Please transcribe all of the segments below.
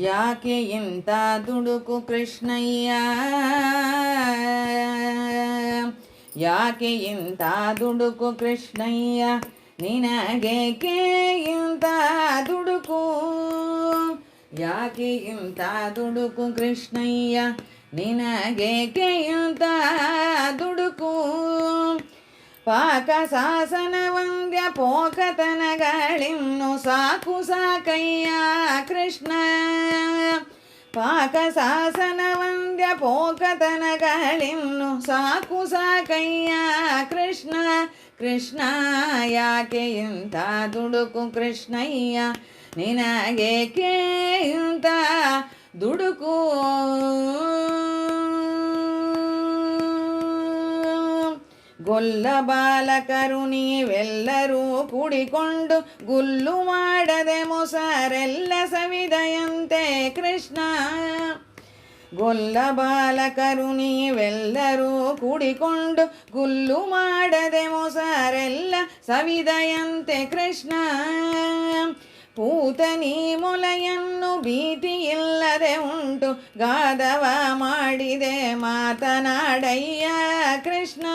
ಯಾಕೆ ಇಂಥ ದುಡುಕು ಕೃಷ್ಣಯ್ಯ, ಯಾಕೆ ಇಂಥ ದುಡುಕು ಕೃಷ್ಣಯ್ಯ, ನಿನಗೇಕೆ ಇಂಥ ದುಡುಕು, ಯಾಕೆ ಇಂಥ ದುಡುಕು ಕೃಷ್ಣಯ್ಯ, ನಿನಗೇಕೆ ಇಂಥ ದುಡುಕು. ಪಾಕ ಶಾಸನ ವಂದ್ಯ ಪೋಕತನಗಳಿನ್ನು ಸಾಕು ಸಾಕಯ್ಯ ಕೃಷ್ಣ, ಪಾಕ ಶಾಸನ ವಂದ್ಯ ಪೋಕತನಗಳಿನ್ನು ಸಾಕು ಸಾಕಯ್ಯ ಕೃಷ್ಣ. ಕೃಷ್ಣ ಯಾಕೆ ಇಂಥ ದುಡುಕು ಕೃಷ್ಣಯ್ಯ, ನಿನಗೇಕೆ ಇಂಥ ದುಡುಕು. ಗೊಲ್ಲ ಬಾಲಕರು ನೀವೆಲ್ಲರೂ ಕೂಡಿಕೊಂಡು ಗುಲ್ಲು ಮಾಡದೆ ಮೊಸರೆಲ್ಲ ಸವಿದೆಯಂತೆ ಕೃಷ್ಣ. ಗೊಲ್ಲ ಬಾಲಕರು ನೀವೆಲ್ಲರೂ ಕೂಡಿಕೊಂಡು ಗುಲ್ಲು ಮಾಡದೆ ಮೊಸರೆಲ್ಲ ಸವಿದೆಯಂತೆ ಕೃಷ್ಣ. ಪೂತನಿ ಮೊಲೆಯನ್ನು ಭೀತಿಯಿಲ್ಲದೆ ಉಂಟು ಗಾದವ ಮಾಡಿದೆ ಮಾತನಾಡಯ್ಯ ಕೃಷ್ಣ.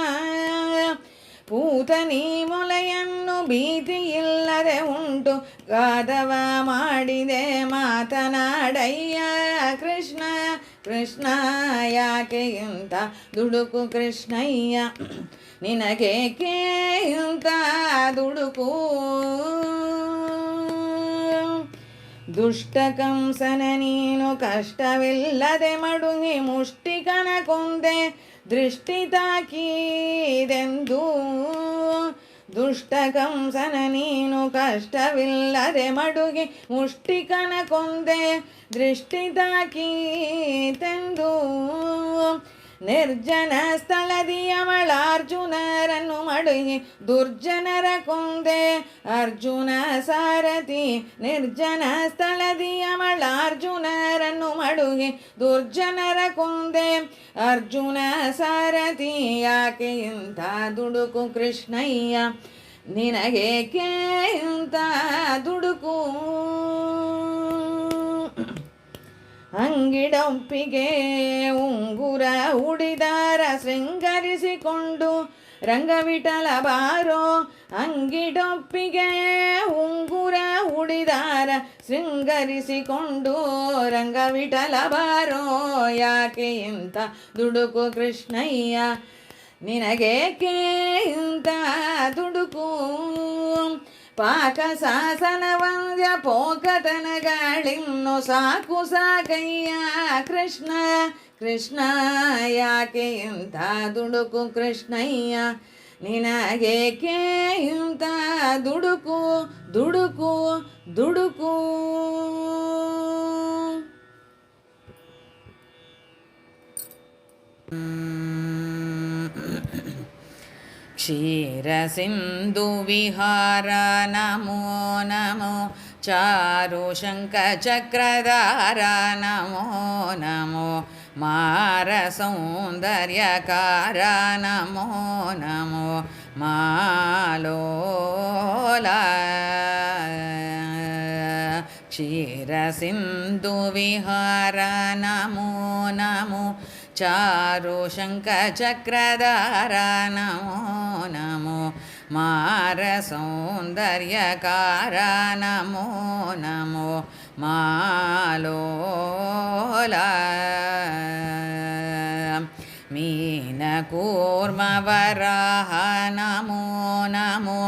ಪೂತನಿ ಮೊಲೆಯನ್ನು ಭೀತಿಯಿಲ್ಲದೆ ಉಂಟು ಗಾದವ ಮಾಡಿದೆ ಮಾತನಾಡಯ್ಯ ಕೃಷ್ಣ. ಕೃಷ್ಣ ಯಾಕೆ ಇಂಥ ದುಡುಕು ಕೃಷ್ಣಯ್ಯ, ನಿನಗೇಕೆ ಇಂಥ ದುಡುಕು. ದುಷ್ಟ ಕಂಸನ ನೀನು ಕಷ್ಟವಿಲ್ಲದೆ ಮಡುಗಿ ಮುಷ್ಟಿಕನ ಕೊಂದೆ ದೃಷ್ಟಿ ತಾಕಿದೆಂದು. ದುಷ್ಟ ಕಂಸನ ನೀನು ಕಷ್ಟವಿಲ್ಲದೆ ಮಡುಗಿ ಮುಷ್ಟಿಕನ ಕೊಂದೆ ದೃಷ್ಟಿ ತಾಕಿತೆಂದು. ನಿರ್ಜನ ಸ್ಥಳದಿ ಅರ್ಜುನರನ್ನು ಮಡುಗಿ ದುರ್ಜನರ ಕೊಂದೆ ಅರ್ಜುನ ಸಾರಥಿ. ನಿರ್ಜನ ಸ್ಥಳದಿ ಅರ್ಜುನರನ್ನು ಮಡುಗಿ ದುರ್ಜನರ ಕೊಂದೆ ಅರ್ಜುನ ಸಾರಥಿ. ಯಾಕೆ ಇಂಥ ದುಡುಕು ಕೃಷ್ಣಯ್ಯ, ನಿನಗೇಕೆ ಇಂಥ ದುಡುಕು. ಅಂಗಿಡೊಪ್ಪಿಗೆ ಉಂಗುರ ಉಡಿದಾರ ಶೃಂಗರಿಸಿಕೊಂಡು ರಂಗವಿಠಲ ಬಾರೋ. ಅಂಗಿಡೊಪ್ಪಿಗೆ ಉಂಗುರ ಉಡಿದಾರ ಶೃಂಗರಿಸಿಕೊಂಡು ರಂಗವಿಠಲ ಬಾರೋ. ಯಾಕೆ ಇಂಥ ದುಡುಕು ಕೃಷ್ಣಯ್ಯ, ನಿನಗೇಕೆ ಇಂಥ ದುಡುಕು. ಪಾಕ ಶಾಸನ ವಂದ್ಯ ಪೋಕತನಗಳಿನ್ನು ಸಾಕು ಸಾಕಯ್ಯ ಕೃಷ್ಣ. ಕೃಷ್ಣ ಯಾಕೆ ಇಂಥ ದುಡುಕು ಕೃಷ್ಣಯ್ಯ, ನಿನಗೇಕೆ ಇಂಥ ದುಡುಕು ದುಡುಕು ದುಡುಕು. ಕ್ಷೀರಸಿಂಧು ವಿಹಾರ ನಮೋ ನಮೋ, ಚಾರು ಶಂಖ ಚಕ್ರಧಾರ ನಮೋ ನಮೋ, ಮಾರ ಸೌಂದರ್ಯಕಾರ ನಮೋ ನಮೋ, ಮಾಲೋಲ. ಕ್ಷೀರಸಿಂಧು ವಿಹಾರ ನಮೋ ನಮೋ, ಚಾರು ಶಂಖ ಚಕ್ರಧಾರ ನಮೋ ನಮೋ, ಮಾರ ಸೌಂದರ್ಯಕಾರ ನಮೋ ನಮೋ, ಮಾಲೋಲ. ಮೀನ ಕೂರ್ಮ ವರಾಹ ನಮೋ ನಮೋ,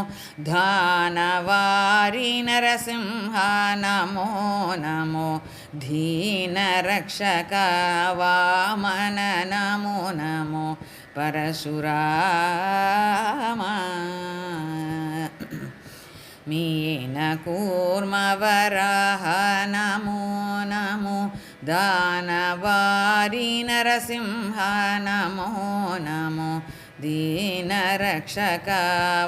ಧಾನವಾರಿ ನರಸಿಂಹ ನಮೋ ನಮೋ, ದೀನ ರಕ್ಷಕ ವಾಮನ ನಮೋ ನಮೋ, ಪರಶುರಾಮ. ಮೀನ ಕೂರ್ಮ ವರಾಹ ನಮೋ ನಮೋ, ದಾನವಾರಿ ನರಸಿಂಹ ನಮೋ ನಮೋ, ದೀನ ರಕ್ಷಕ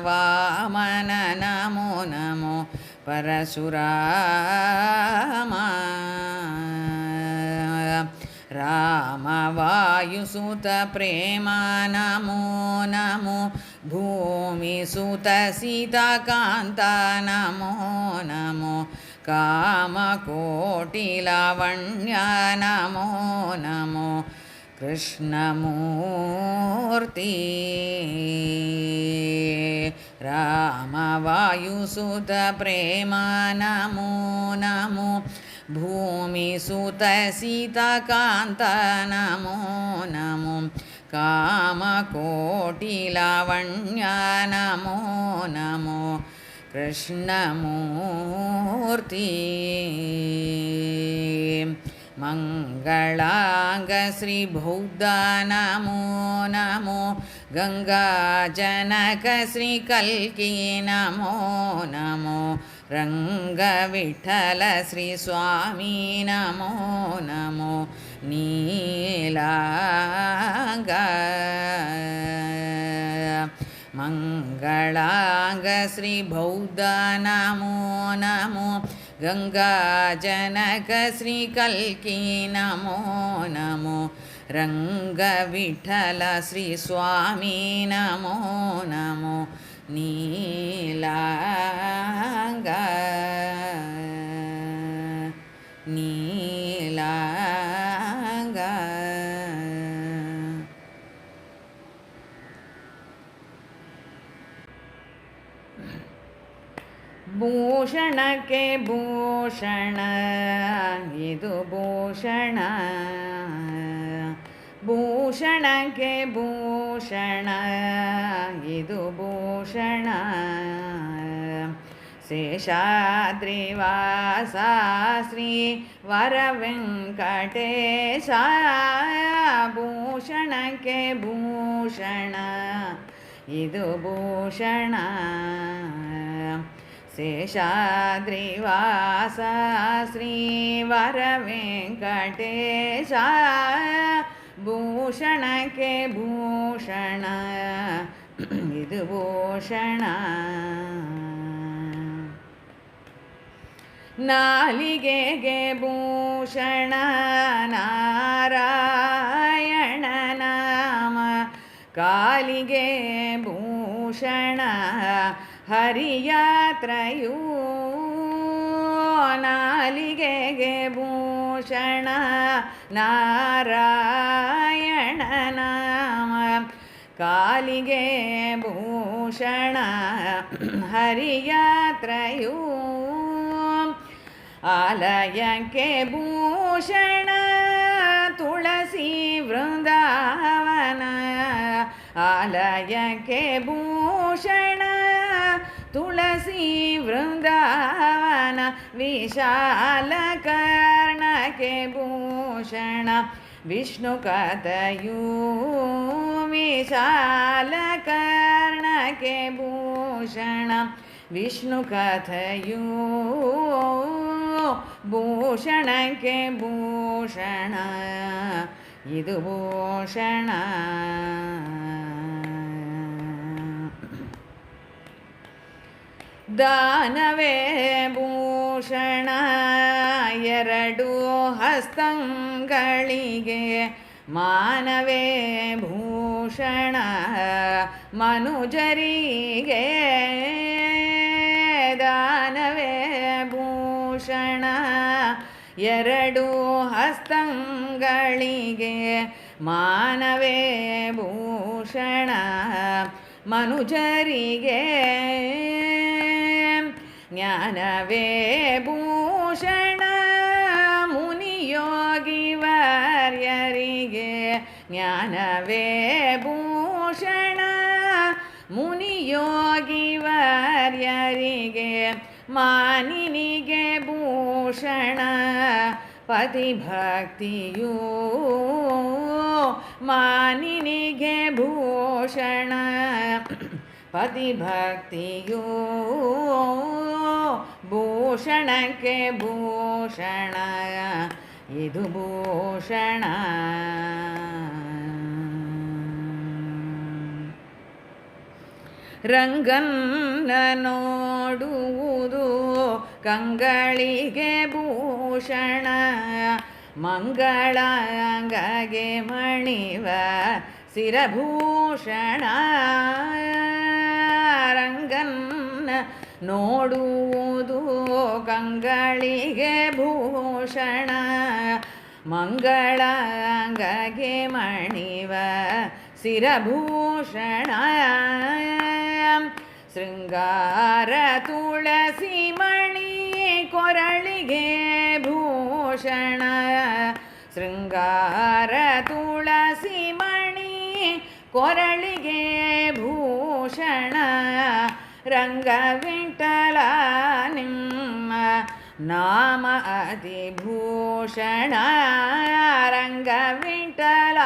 ವಾಮನ ನಮೋ ನಮೋ, ಪರಶುರಾಮ. ರಾಮವಾಯುಸುತ ಪ್ರೇಮ ನಮೋ ನಮೋ, ಭೂಮಿಸುತ ಸೀತಾಕಾಂತ ನಮೋ ನಮೋ, ಕಾಮಕೋಟಿಲಾವಣ್ಯ ನಮೋ ನಮೋ ಕೃಷ್ಣಮೂರ್ತಿ ರಾಮವಾಯುಸುತ ಪ್ರೇಮ ನಮೋ ನಮೋ ಭೂಮಿಸುತ ಸೀತಾಕಾಂತ ನಮೋ ನಮೋ ಕಾಮಕೋಟಿಲಾವಣ್ಯ ನಮೋ ನಮೋ ಕೃಷ್ಣಮೂರ್ತಿ ಮಂಗಳಾಂಗ ಶ್ರೀ ಬೌದ್ಧ ನಮೋ ನಮೋ ಗಂಗಾಜನಕ ಶ್ರೀ ಕಲ್ಕಿ ನಮೋ ನಮೋ ರಂಗ ವಿಠಲ ಶ್ರೀ ಸ್ವಾಮಿ ನಮೋ ನಮೋ ನೀಲಾಂಗ ಮಂಗಳಾಂಗ ಶ್ರೀ ಬೌದ್ಧ ನಮೋ ನಮೋ ಗಂಗಾಜನಕ ಶ್ರೀ ಕಲ್ಕಿ ನಮೋ ನಮೋ ರಂಗ ವಿಠಲ ಶ್ರೀ ಸ್ವಾಮಿ ನಮೋ ನಮೋ ನೀಲಾಂಗ ನೀಲಾಂಗ ಭೂಷಣಕ್ಕೆ ಭೂಷಣ ಇದು ಭೂಷಣ ಭೂಷಣಕ್ಕೆ ಭೂಷಣ ಇದು ಭೂಷಣ ಶೇಷಾದ್ರಿವಾಸ ಶ್ರೀ ವರ ವೆಂಕಟೇಶ ಭೂಷಣಕ್ಕೆ ಭೂಷಣ ಇದು ಭೂಷಣ ಶೇಷಾದ್ರಿವಾಸ ಶ್ರೀ ವರ ವೆಂಕಟೇಶ ಭೂಷಣಕ್ಕೆ ಭೂಷಣ ಇದು ಭೂಷಣ ನಾಲಿಗೆಗೆ ಭೂಷಣ ನಾರಾಯಣ ನಾಮ ಕಾಲಿಗೆ ಭೂಷಣ ಹರಿಯಾತ್ರಯೂ ನಾಲಿಗೆಗೆ ಭೂಷಣ ನಾರಾಯಣ ನಾಮ ಕಾಲಿಗೆ ಭೂಷಣ ಹರಿಯಾತ್ರಯೂ ಆಲಯಕ್ಕೆ ಭೂಷಣ ತುಳಸಿ ವೃಂದಾವನ ಆಲಯಕ್ಕೆ ಭೂಷಣ ತುಳಸಿ ವೃಂದಾವನ ವಿಶಾಲ ಕರ್ಣಕ್ಕೆ ಭೂಷಣ ವಿಷ್ಣು ಕಥೆಯೂ ವಿಶಾಲ ಕರ್ಣಕ್ಕೆ ಭೂಷಣ ವಿಷ್ಣು ಕಥೆಯೂ ಭೂಷಣಕ್ಕೆ ಭೂಷಣ ಇದು ಭೂಷಣ ದಾನವೇ ಭೂಷಣ ಎರಡು ಹಸ್ತಂಗಳಿಗೆ ಮಾನವೇ ಭೂಷಣ ಮನುಜರಿಗೆ ದಾನವೇ ಭೂಷಣ ಎರಡು ಹಸ್ತಂಗಳಿಗೆ ಮಾನವೇ ಭೂಷಣ ಮನುಜರಿಗೆ ಜ್ಞಾನವೇ ಭೂಷಣ ಮುನಿಯೋಗಿ ವರ್ಯರಿಗೆ ಜ್ಞಾನವೇ ಭೂಷಣ ಮುನಿಯೋಗಿ ವರ್ಯರಿಗೆ ಮಾನಿನಿಗೆ ಭೂಷಣ ಪತಿಭಕ್ತಿಯೂ ಮಾನಿನಿಗೆ ಭೂಷಣ ಪತಿಭಕ್ತಿಯೂ ಭೂಷಣಕ್ಕೆ ಭೂಷಣ ಇದು ಭೂಷಣ ರಂಗನ್ನ ನೋಡುವುದು ಕಂಗಳಿಗೆ ಭೂಷಣ ಮಂಗಳಾಂಗಗೆ ಮಣಿವ ಶಿರಭೂಷಣ ರಂಗನ್ನ ನೋಡುವುದು ಕಂಗಳಿಗೆ ಭೂಷಣ ಮಂಗಳಾಂಗಗೆ ಮಣಿವ ಶಿರಭೂಷಣ ಶೃಂಗಾರ ತುಳಸಿ ಮಣಿ ಕೊರಳಿಗೆ ಭೂಷಣ ಶೃಂಗಾರ ತುಳಸಿ ಮಣಿ ಕೊರಳಿಗೆ ಭೂಷಣ ರಂಗವಿಠಲ ನಿಮ್ಮ ನಾಮ ಅತಿಭೂಷಣ ರಂಗವಿಠಲ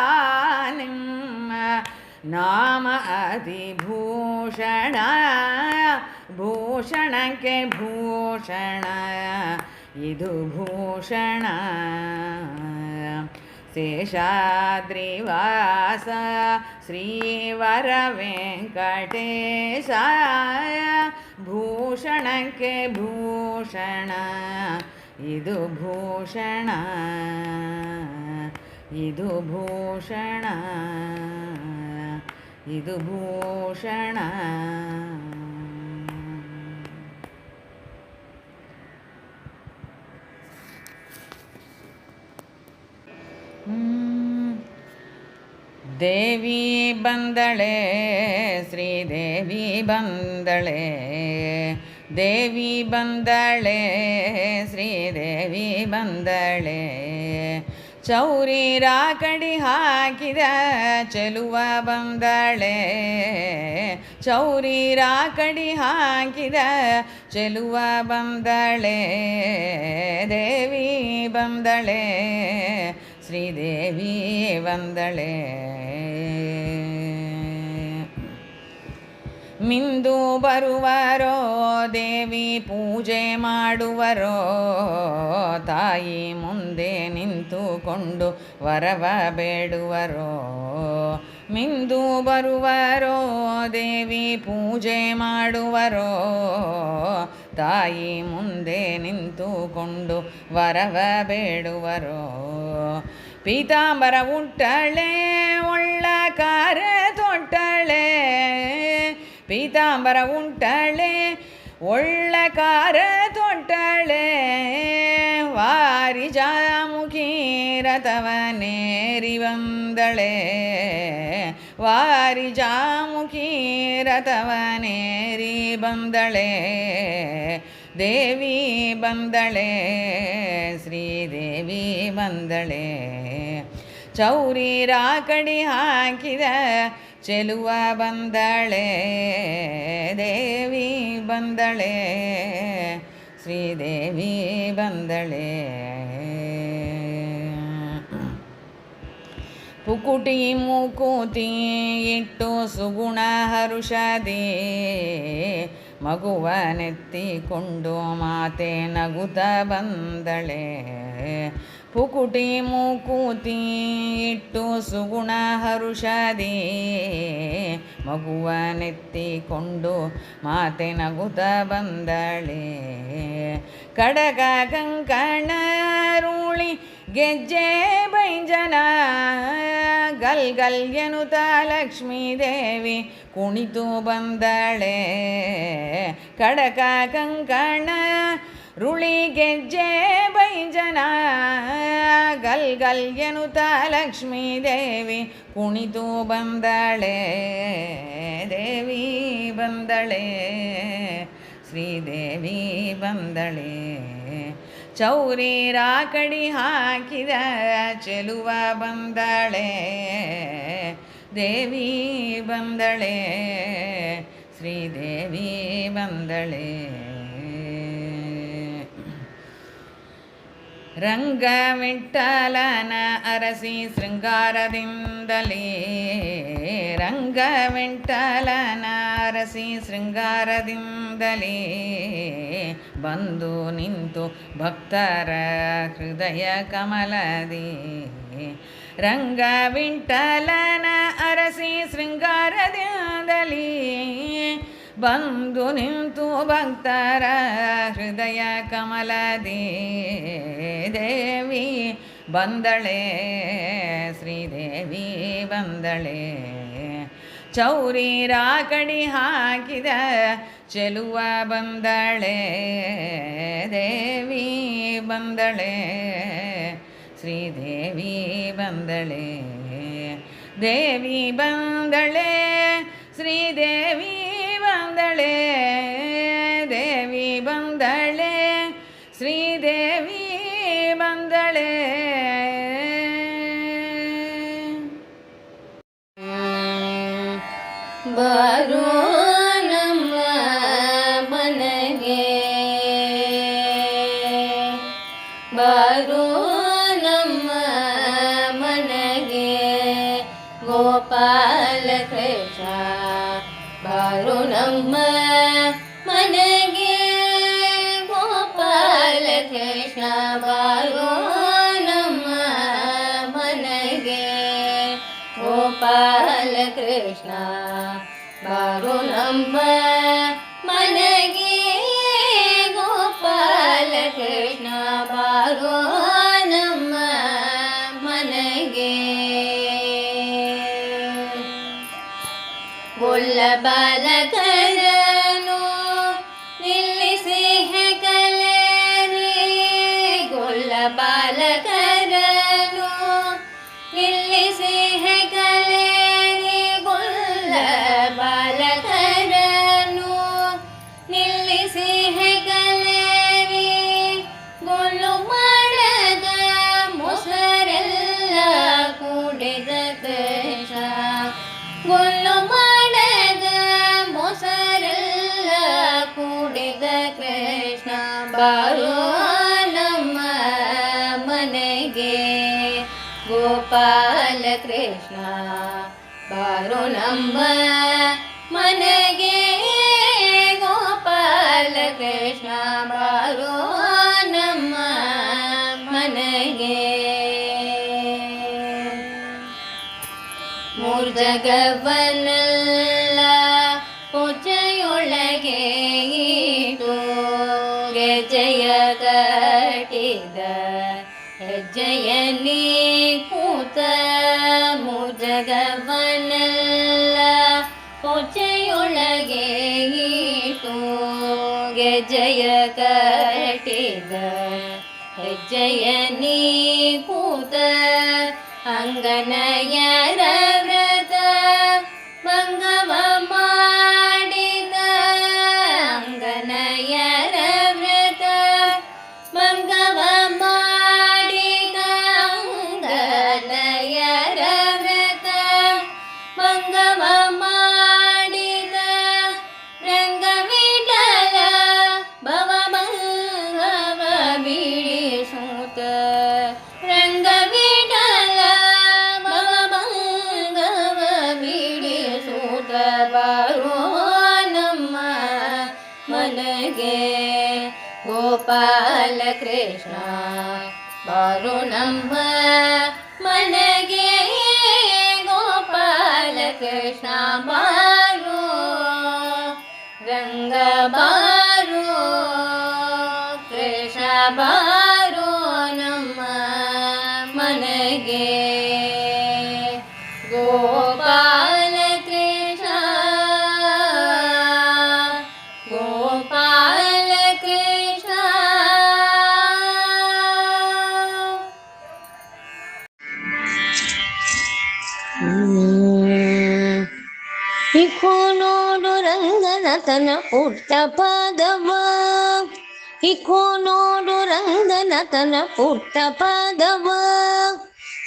ನಿಮ್ಮ ನಾಮ ಅತಿಭೂಷಣ ಭೂಷಣಕ್ಕೆ ಭೂಷಣ ಇದು ಭೂಷಣ ಶೇಷಾದ್ರಿವಾಸ ಶ್ರೀವರ ವೆಂಕಟೇಶ ಭೂಷಣಕ್ಕೆ ಭೂಷಣ ಇದು ಭೂಷಣ ಇದು ಭೂಷಣ ಇದು ಭೂಷಣ ದೇವಿ ಬಂದಳೆ ಶ್ರೀದೇವಿ ಬಂದಳೆ ದೇವಿ ಬಂದಳೆ ಶ್ರೀದೇವಿ ಬಂದಳೆ ಚೌರಿ ರಾಕಡಿ ಹಾಕಿದ ಚೆಲುವ ಬಂದಳೆ ಚೌರಿ ರಾಕಡಿ ಹಾಕಿದ ಚೆಲುವ ಬಂದಳೆ ದೇವಿ ಬಂದಳೆ ಶ್ರೀದೇವಿ ಬಂದಳೆ ಮಿಂದು ಬರುವರೋ ದೇವಿ ಪೂಜೆ ಮಾಡುವರೋ ತಾಯಿ ಮುಂದೆ ನಿಂತುಕೊಂಡು ವರವ ಬೇಡುವರೋ ಮಿಂದು ಬರುವರೋ ದೇವಿ ಪೂಜೆ ಮಾಡುವರೋ ತಾಯಿ ಮುಂದೆ ನಿಂತುಕೊಂಡು ವರವ ಬೇಡುವರೋ ಪೀತಾಂಬರ ಉಟ್ಟಳೆ ಒಳ್ಳಕಾರ ತೊಟ್ಟಳೆ ಪೀತಾಂಬರ ಉಂಟಳೆ ಒಳ್ಳಕಾರ ತೊಟ್ಟಳೆ ವಾರಿಜಾಮುಖಿ ರಥವನೇರಿ ಬಂದಳೆ ವಾರಿಜಾಮುಖಿ ರಥವನೇರಿ ಬಂದಳೆ ದೇವಿ ಬಂದಳೆ ಶ್ರೀದೇವಿ ಬಂದಳೆ ಚೌರಿ ರಾಕಡಿ ಹಾಕಿದ ಚೆಲುವ ಬಂದಳೆ ದೇವಿ ಬಂದಳೆ ಶ್ರೀದೇವಿ ಬಂದಳೆ ಪುಕುಟಿ ಮೂಕುತಿ ಇಟ್ಟು ಸುಗುಣ ಹರುಷದಿ ಮಗುವನೆತ್ತಿಕೊಂಡು ಮಾತೆ ನಗುತ್ತ ಬಂದಳೆ ಪುಕುಟಿ ಮೂಕುತಿ ಇಟ್ಟು ಸುಗುಣ ಹರುಷದಿ ಮಗುವನೆತ್ತಿಕೊಂಡು ಮಾತೆ ನಗುತ್ತ ಬಂದಳೆ ಕಡಗ ಕಂಕಣ ರೂಳಿ ಗೆಜ್ಜೆ ಬೈಂಜನ ಗಲ್ ಗಲ್ ಎನ್ನುತ್ತ ಲಕ್ಷ್ಮೀ ದೇವಿ ಕುಣಿತು ಬಂದಳೆ ಕಡಕ ಕಂಕಣ ರುಳಿ ಗೆಜ್ಜೆ ಬೈಂಜನ ಗಲ್ ಗಲ್ ಎನ್ನುತ್ತ ಲಕ್ಷ್ಮೀ ದೇವಿ ಕುಣಿತು ಬಂದಳೆ ದೇವಿ ಬಂದಳೆ ಶ್ರೀದೇವಿ ಬಂದಳೆ ಚೌರಿ ರಾಕಡಿ ಹಾಕಿದ ಚೆಲುವ ಬಂದಳೆ ದೇವಿ ಬಂದಳೆ ಶ್ರೀದೇವಿ ಬಂದಳೆ ರಂಗವಿಠಲನ ಅರಸಿ ಶೃಂಗಾರದಿಂದಲೇ ರಂಗವಿಠಲನ ಅರಸಿ ಶೃಂಗಾರದಿಂದಲೇ ಬಂದು ನಿಂತು ಭಕ್ತರ ಹೃದಯ ಕಮಲದಿ ರಂಗವಿಠಲನ ಅರಸಿ ಶೃಂಗಾರದಿಂದಲೇ ಬಂದು ನಿಂತು ಭಕ್ತರ ಹೃದಯ ಕಮಲದಿ ದೇವಿ ಬಂದಳೆ ಶ್ರೀದೇವಿ ಬಂದಳೆ ಚೌರಿ ರಾಕಡಿ ಹಾಕಿದ ಚೆಲುವ ಬಂದಳೆ ದೇವಿ ಬಂದಳೆ ಶ್ರೀದೇವಿ ಬಂದಳೆ ದೇವಿ ಬಂದಳೆ ಶ್ರೀದೇವಿ ಬಂದಳೆ ದೇವಿ ಬಂದಳೆ ಶ್ರೀದೇವಿ ಬಂದಳೆ ಬಾರೋ ನಮ್ಮ ಮನೆಗೆ ಬಾರೋ ನಮ್ಮ ಮನೆಗೆ ಗೋಪಾಲ ಕೃಷ್ಣ ಬಾರೋ ನಮ್ಮ ಮನೆಗೆ ಗೋಪಾಲ ಕೃಷ್ಣ ಬಾರೋ ನಮ್ಮ ಮನೆಗೆ ಗೋಪಾಲ ಕೃಷ್ಣ ಬಾರೋ ನಮ್ಮ ಮನೆಗೆ ಗೋಪಾಲ ಕೃಷ್ಣ ಬಾರೋ ನಮ್ಮ ಮನೆಗೆ ಗೊಲ್ಲ ಬಾಲಕರನು ನಿಲ್ಲಿಸಿ ಹೆಗಲೇರಿ ಗೊಲ್ಲ ಬಾಲಕರನು ನಿಲ್ಲಿಸಿ ಹೆಗಲೇರಿ ಗೊಲ್ಲ ಬಾಲಕರನು ನಿಲ್ಲಿಸಿ ಹೆಗಲೇರಿ ಗೊಲ್ಲು ಮಾಡದ ಮೊಸರೆಲ್ಲ ಕುಡಿದ ಕೃಷ್ಣ ಗೊಲ್ಲು ಮಾಡದ ಮೊಸರೆಲ್ಲ ಕುಡಿದ ಕೃಷ್ಣ ಬಾರೋ ನಮ್ಮ ಮನೆಗೆ ಗೋಪಾಲ ಕೃಷ್ಣ ಬಾರೋ ನಮ್ಮ ಮನೆಗೆ ಗೋಪಾಲ ಕೃಷ್ಣ ಬಾರೋ ನಮ್ಮ ಮನೆಗೆ ಮೂರು ಜಗವನ್ನೆಲ್ಲ ಪೂಜೆಯೊಳಗೆ ಇಟ್ಟು ಗೆಜ್ಜೆಯ ಕಟ್ಟಿದ ಹೆಜ್ಜೆಯ ನೀ ಕೂತ ಮೂರು ಜಗವನ್ನೆಲ್ಲ ಪೂಜೆಯೊಳಗೆ ಇಟ್ಟು ಗೆಜ್ಜೆಯ ಕಟ್ಟಿದ ಹೆಜ್ಜೆಯ ನೀ ಕೂತ ಅಂಗನಯರ ವ್ರತ ಭಂಗವ ಮಾಡಿದ ಅಂಗನಯರ ವ್ರತ ಭಂಗವ ಮಾಡಿದ ಅಂಗನಯರ ವ್ರತ ಭಂಗವ ಮಾಡಿದ ರಂಗವಿಠಲ ಭವಭಂಗವ ಬಿಡಿಸುತ್ತ ರಂಗವಿಠಲ ಭವಭಂಗವ ಬಿಡಿಸುತ್ತ ಬಾರೋ ನಮ್ಮ ಮನೆಗೆ ಗೋಪಾಲ ಕೃಷ್ಣ ಬಾರೋ ನಮ್ಮ ಮನೆಗೆ ಗೋಪಾಲ ಕೃಷ್ಣ ಬಾರೋ ರಂಗ ಬಾರೋ ಕೃಷ್ಣ ಬಾರೋ ನಮ್ಮ ಮನೆಗೆ ಗೋಪಾಲ ಕೃಷ್ಣ ಗೋಪಾಲ ಕೃಷ್ಣ ಇಕೋ ನೋಡು ರಂಗನಾಥನ ಪುಟ್ಟ ಪಾದವ ಇಕೋ ನೋಡು ರಂಗನಾಥನ ಪುಟ್ಟ ಪಾದವ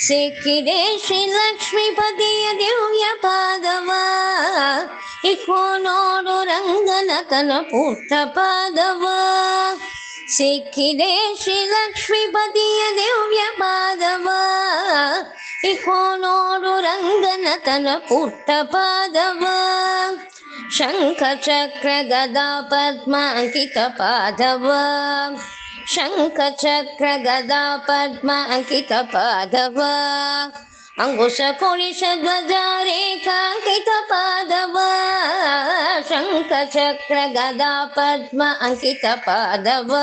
ಸಿಕ್ಕಿದೆ ಶ್ರೀ ಲಕ್ಷ್ಮೀಪತಿಯ ದಿವ್ಯ ಪಾದವ ಇಕೋ ನೋಡು ರಂಗನಾಥನ ಪುಟ್ಟ ಪಾದವ ಸಿಕ್ಕಿದೆ ಶ್ರೀ ಲಕ್ಷ್ಮೀಪತಿಯ ದಿವ್ಯ ಪಾದವ ಇಕೋ ನೋಡು ರಂಗನಾಥನ ಪುಟ್ಟ ಪಾದವ ಶಂಖ ಚಕ್ರ ಗದಾ ಪದ್ಮ ಅಂಕಿತ ಪಾದವ ಶಂಖ ಚಕ್ರ ಗದಾ ಪದ್ಮ ಅಂಕಿತ ಪಾದವ ಅಂಗುಶ ಕುಳಿಶ ಧ್ವಜ ರೇಖಾಂಕಿತ ಪಾದವ ಶಂಖ ಚಕ್ರ ಗದಾ ಪದ್ಮ ಅಂಕಿತ ಪಾದವ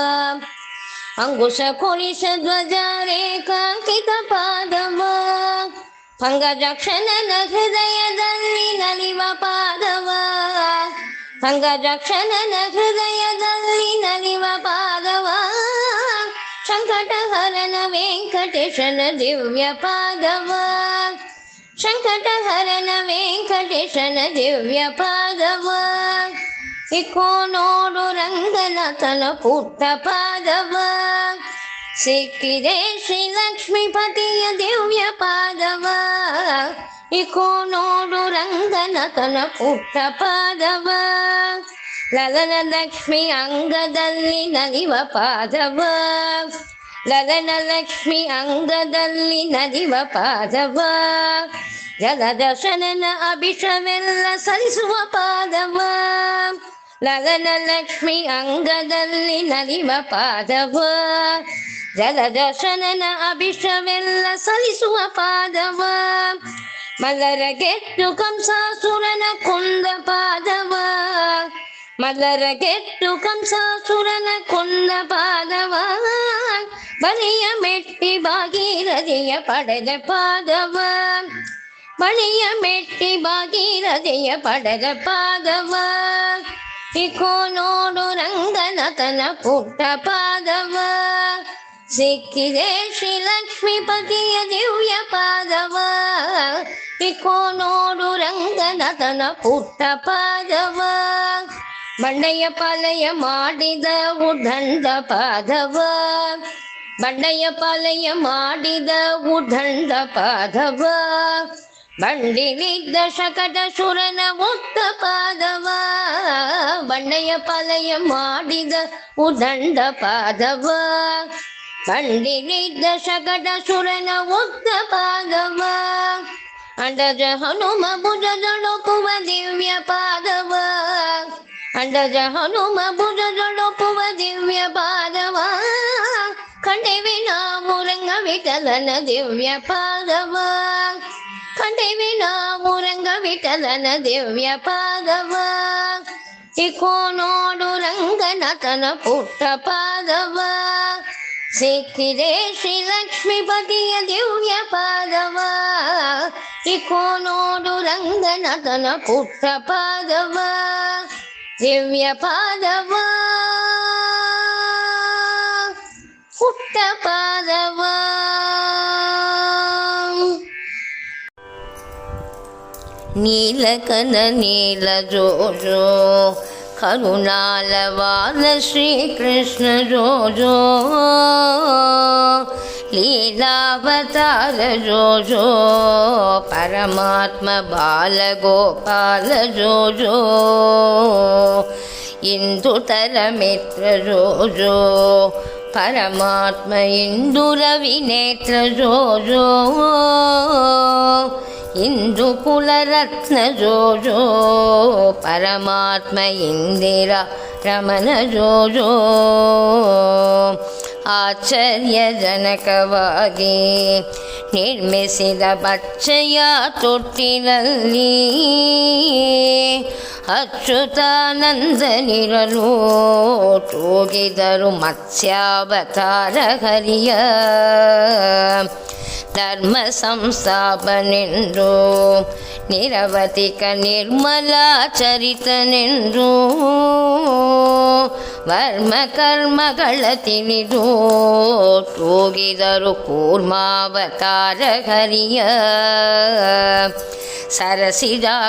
ಅಂಗುಶ ಕುಳಿಶ ಧ್ವಜ ರೇಖಾಂಕಿತ ಪಾದವ ಪಂಗಜಕ್ಷಣನ ಹೃದಯದಲ್ಲಿ ನಲಿವ ಪಾದವ ಪಂಗಜಕ್ಷಣನ ಹೃದಯದಲ್ಲಿ ನಲಿವ ಪಾದವ ಸಂಕಟಹರನ ವೆಂಕಟೇಶನ ದಿವ್ಯ ಪಾದವ ಸಂಕಟಹರನ ವೆಂಕಟೇಶನ ದಿವ್ಯ ಪಾದವ ಇಕೋ ನೋಡು ರಂಗನಾಥನ ಪುಟ್ಟ ಪಾದವ ಸಿಕ್ಕಿದೆ ಶ್ರೀ ಲಕ್ಷ್ಮೀಪತಿಯ ದಿವ್ಯ ಪಾದವ ಇಕೋ ನೋಡು ರಂಗನಾಥನ ಪುಟ್ಟ ಪಾದವ ಲಲನ ಲಕ್ಷ್ಮಿ ಅಂಗದಲ್ಲಿ ನಲಿವ ಪಾದವ ಲಲನ ಲಕ್ಷ್ಮಿ ಅಂಗದಲ್ಲಿ ನಲಿವ ಪಾದವ ಜಲದರ್ಶನನ ಅಭಿಷವೆಲ್ಲ ಸಲ್ಲಿಸುವ ಪಾದವ ಲಲನ ಲಕ್ಷ್ಮಿ ಅಂಗದಲ್ಲಿ ನಲಿವ ಪಾದವ ಜಲದರ್ಶನನ ಅಭಿಷವೆಲ್ಲ ಸಲ್ಲಿಸುವ ಪಾದವ ಮಲರ ಗೆಟ್ಟು ಕಂಸಾಸುರನ ಕೊಂದ ಪಾದವ ಮಲರ ಗೆಟ್ಟು ಕಂಸಾಸುರನ ಕೊಂದ ಪಾದವ ಬಲಿಯ ಮೆಟ್ಟಿ ಭಾಗೀರಥಿಯ ಪಡೆದ ಪಾದವ ಬಲಿಯ ಮೆಟ್ಟಿ ಭಾಗೀರಥಿಯ ಪಡೆದ ಪಾದವ ಇಕೋ ನೋಡು ರಂಗನಾಥನ ಪುಟ್ಟ ಪಾದವ ಸಿಕ್ಕಿದೆ ಶ್ರೀ ಲಕ್ಷ್ಮೀಪತಿಯ ದಿವ್ಯ ಪಾದವ ಇಕೋ ನೋಡು ರಂಗನಾಥನ ಪುಟ್ಟ ಪಾದವ ಬಂಡೆಯ ಪಾಲಯ ಮಾಡಿದ ಉದಂಡ ಪಾದವ ಬಂಡೆಯ ಪಾಲಯ ಮಾಡಿದ ಉದಂಡ ಪಾದವ ಬಂಡಿಲಿದ್ದ ಶಕಟ ಸುರನ ಮುಕ್ತ ಪಾದವ ಬಂಡೆಯ ಪಾಲಯ ಮಾಡಿದ ಉದಂಡ ಪಾದವ ಬಂಡಿಲಿದ್ದ ಶಕಟ ಸುರನ ಮುಕ್ತ ಪಾದವ ಅಂಡಜ ಹನುಮ ಭುಜದೊಳಪುವ ದಿವ್ಯ ಪಾದವ ಅಂಡಜ ಹನುಮ ಭುಜದೊಳಪುವ ದಿವ್ಯ ಪಾದವ ಕಂಡೆವಿ ನಾವು ರಂಗ ವಿಠಲನ ದಿವ್ಯ ಪಾದವ ಕಂಡೆವಿ ನಾವು ರಂಗ ವಿಠಲನ ದಿವ್ಯ ಪಾದವ ಇಕೋ ನೋಡು ರಂಗನಾಥನ ಪುಟ್ಟ ಪಾದವ ಸಿಕ್ಕಿದೆ ಶ್ರೀ ಲಕ್ಷ್ಮೀಪತಿಯ ದಿವ್ಯ ಪಾದವ ಇಕೋ ನೋಡು ರಂಗನಾಥನ ಪುಟ್ಟ ಪಾದವ ದಿವ್ಯ ಪಾದವ ಪುಟ್ಟ ಪಾದವ ನೀಲಕನ ನೀಲ ಜೋಜೋ ಕರುಣಾಲವಾದ ಶ್ರೀಕೃಷ್ಣ ಜೋಜೋ ಲೀಲಾವತಾರ ಜೋಜೋ ಪರಮಾತ್ಮ ಬಾಲಗೋಪಾಲ ಜೋಜೋ ಇಂದುತರ ಮಿತ್ರ ಜೋಜೋ ಪರಮಾತ್ಮ ಇಂದು ರವಿನೇತ್ರ ಜೋಜೋ ಇಂದು ಕುಲರತ್ನ ಜೋಜೋ ಪರಮಾತ್ಮ ಇಂದಿರಾ ರಮಣ ಜೋಜೋ ಆಶ್ಚರ್ಯಜನಕವಾಗಿ ನಿರ್ಮಿಸಿದ ಬಚ್ಚೆಯ ತೊಟ್ಟಿನಲ್ಲಿ ಅಚ್ಯುತಾನಂದನಿರಲು ತೂಗಿದರು ಮತ್ಸ್ಯಾವತಾರ ಹರಿಯ ಧರ್ಮ ಸಂಸ್ಥಾಪನೆಂದು ನಿರವಧಿಕ ನಿರ್ಮಲ ಚರಿತನೆಂದು ವರ್ಮ ಕರ್ಮಗಳ ತಿಳಿದು ತೂಗಿದರು ಕೂರ್ಮಾವತಾರ ಹರಿಯ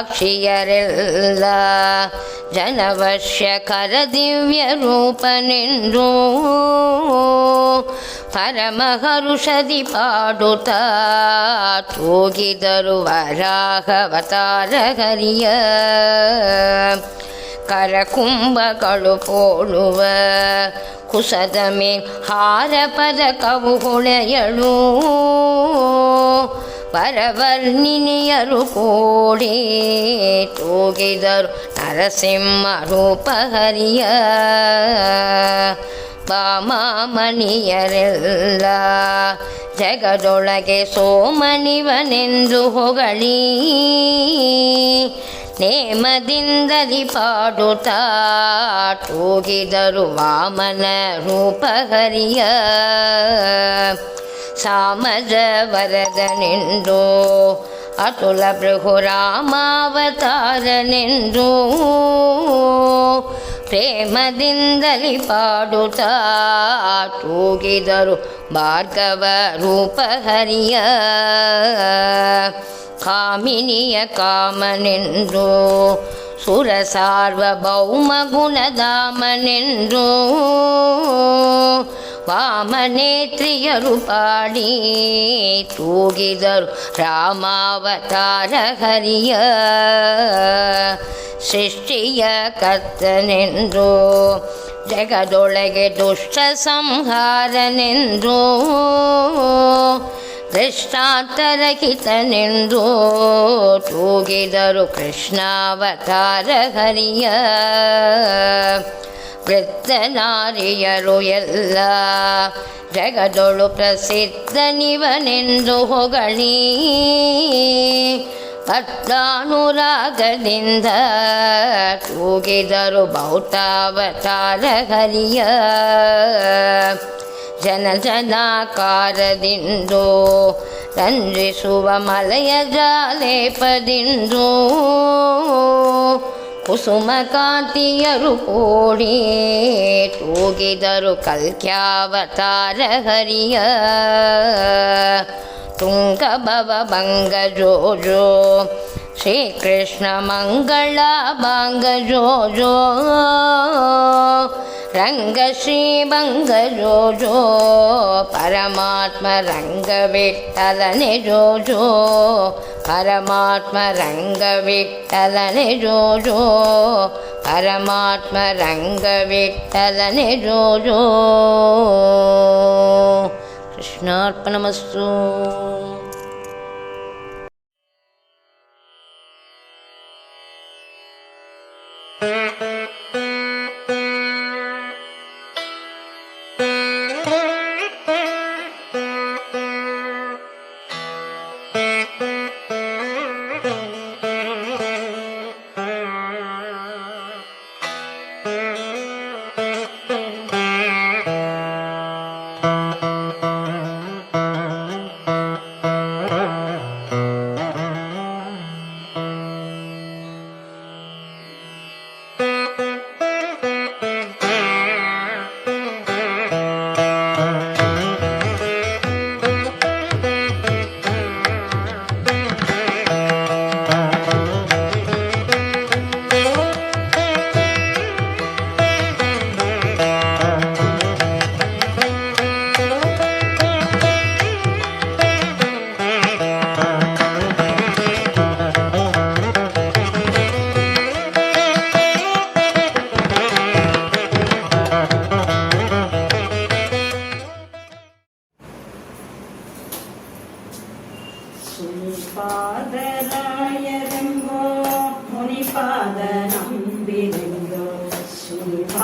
ಸರಸಿದಾಕ್ಷಿಯರೆಲ್ಲ ಜನವಶ್ಯಕರ ದಿವ್ಯ ರೂಪನೆಂದು ಪರಮಹರುಷದಿ ಪಾಡುತ್ತಾ ತೂಗಿದರು ವರಾಹವತಾರ ಹರಿಯ ಕರಕುಂಭಗಳು ಪೋಳುವ ಕುಸದ ಮೇ ಹಾರ ಪದಕವು ಹೊಳೆಯಳು ಪರವರ್ಣಿನಿಯರು ಕೂಡಿ ತೂಗಿದರು ನರಸಿಂಹ ರೂಪ ಹರಿಯ ಬಾಮಾಮಣಿಯರೆಲ್ಲ ಜಗದೊಳಗೆ ಸೋಮನಿವನೆಂದು ಹೊಗಳಿ ನೇಮದಿಂದಲಿ ಪಾಡುತ್ತಾ ತೂಗಿದರು ವಾಮನ ರೂಪ ಹರಿಯ ಸಾಮಜ ವರದನೆಂದು ಅತುಲ ಭೃಗುರಾಮಾವತಾರನೆಂದು ಪ್ರೇಮದಿಂದಲಿ ಪಾಡುತ್ತಾ ತೂಗಿದರು ಭಾರ್ಗವ ರೂಪ ಹರಿಯ. ಕಾಮಿನಿಯ ಕಾಮನೆಂದು ಸುರ ಸಾರ್ವಭೌಮ ಗುಣಧಾಮನೆಂದು ವಾಮನೇತ್ರಿಯರು ಪಾಡಿ ತೂಗಿದರು ರಾಮಾವತಾರ ಹರಿಯ. ಸೃಷ್ಟಿಯ ಕರ್ತನೆಂದು ಜಗದೊಳಗೆ ದುಷ್ಟ ಸಂಹಾರನೆಂದು ದೃಷ್ಟಾಂತರಹಿತನೆಂದು ತೂಗಿದರು ಕೃಷ್ಣಾವತಾರ ಹರಿಯ. ವೃತ್ತನಾರಿಯರು ಎಲ್ಲ ಜಗದೊಳು ಪ್ರಸಿದ್ಧನಿವನೆಂದು ಹೊಗಳಿ ಭಕ್ತಾನುರಾಗದಿಂದ ತೂಗಿದರು ಭೌತಾವತಾರ ಹರಿಯ. ಜನ ಜನಾಕಾರದಿಂದು ರಂಜಿಸುವ ಮಲಯ ಜಾಲೇಪದಿಂದು ಕುಸುಮ ಕಾಂತಿಯರು ಕೂಡಿ ತೂಗಿದರು ಕಲ್ಕ್ಯಾವತಾರ ಹರಿಯ. ತುಂಗ ಭವ ಭಂಗ ಜೋಜೋ ಶ್ರೀಕೃಷ್ಣ ಮಂಗಳ ಭಾಂಗ ಜೋಜೋ ರಂಗ ಶ್ರೀ ಭಂಗ ಜೋಜೋ ಪರಮಾತ್ಮ ರಂಗ ವಿಠಲನೆ ಜೋಜೋ ಪರಮಾತ್ಮ ರಂಗ ವಿಠಲನೆ ಜೋಜೋ ಪರಮಾತ್ಮ ರಂಗ ವಿಠಲನೆ ಜೋಜೋ. ಕೃಷ್ಣಾರ್ಪಣಮಸ್ತು. ಶ್ರೀಪಾದರಾಯರೆಂಬೋ ಮುನಿಪಾದ ನಂಬಿರೆಂದೋ ಶ್ರೀಪಾದರಾಯರೆಂಬೋ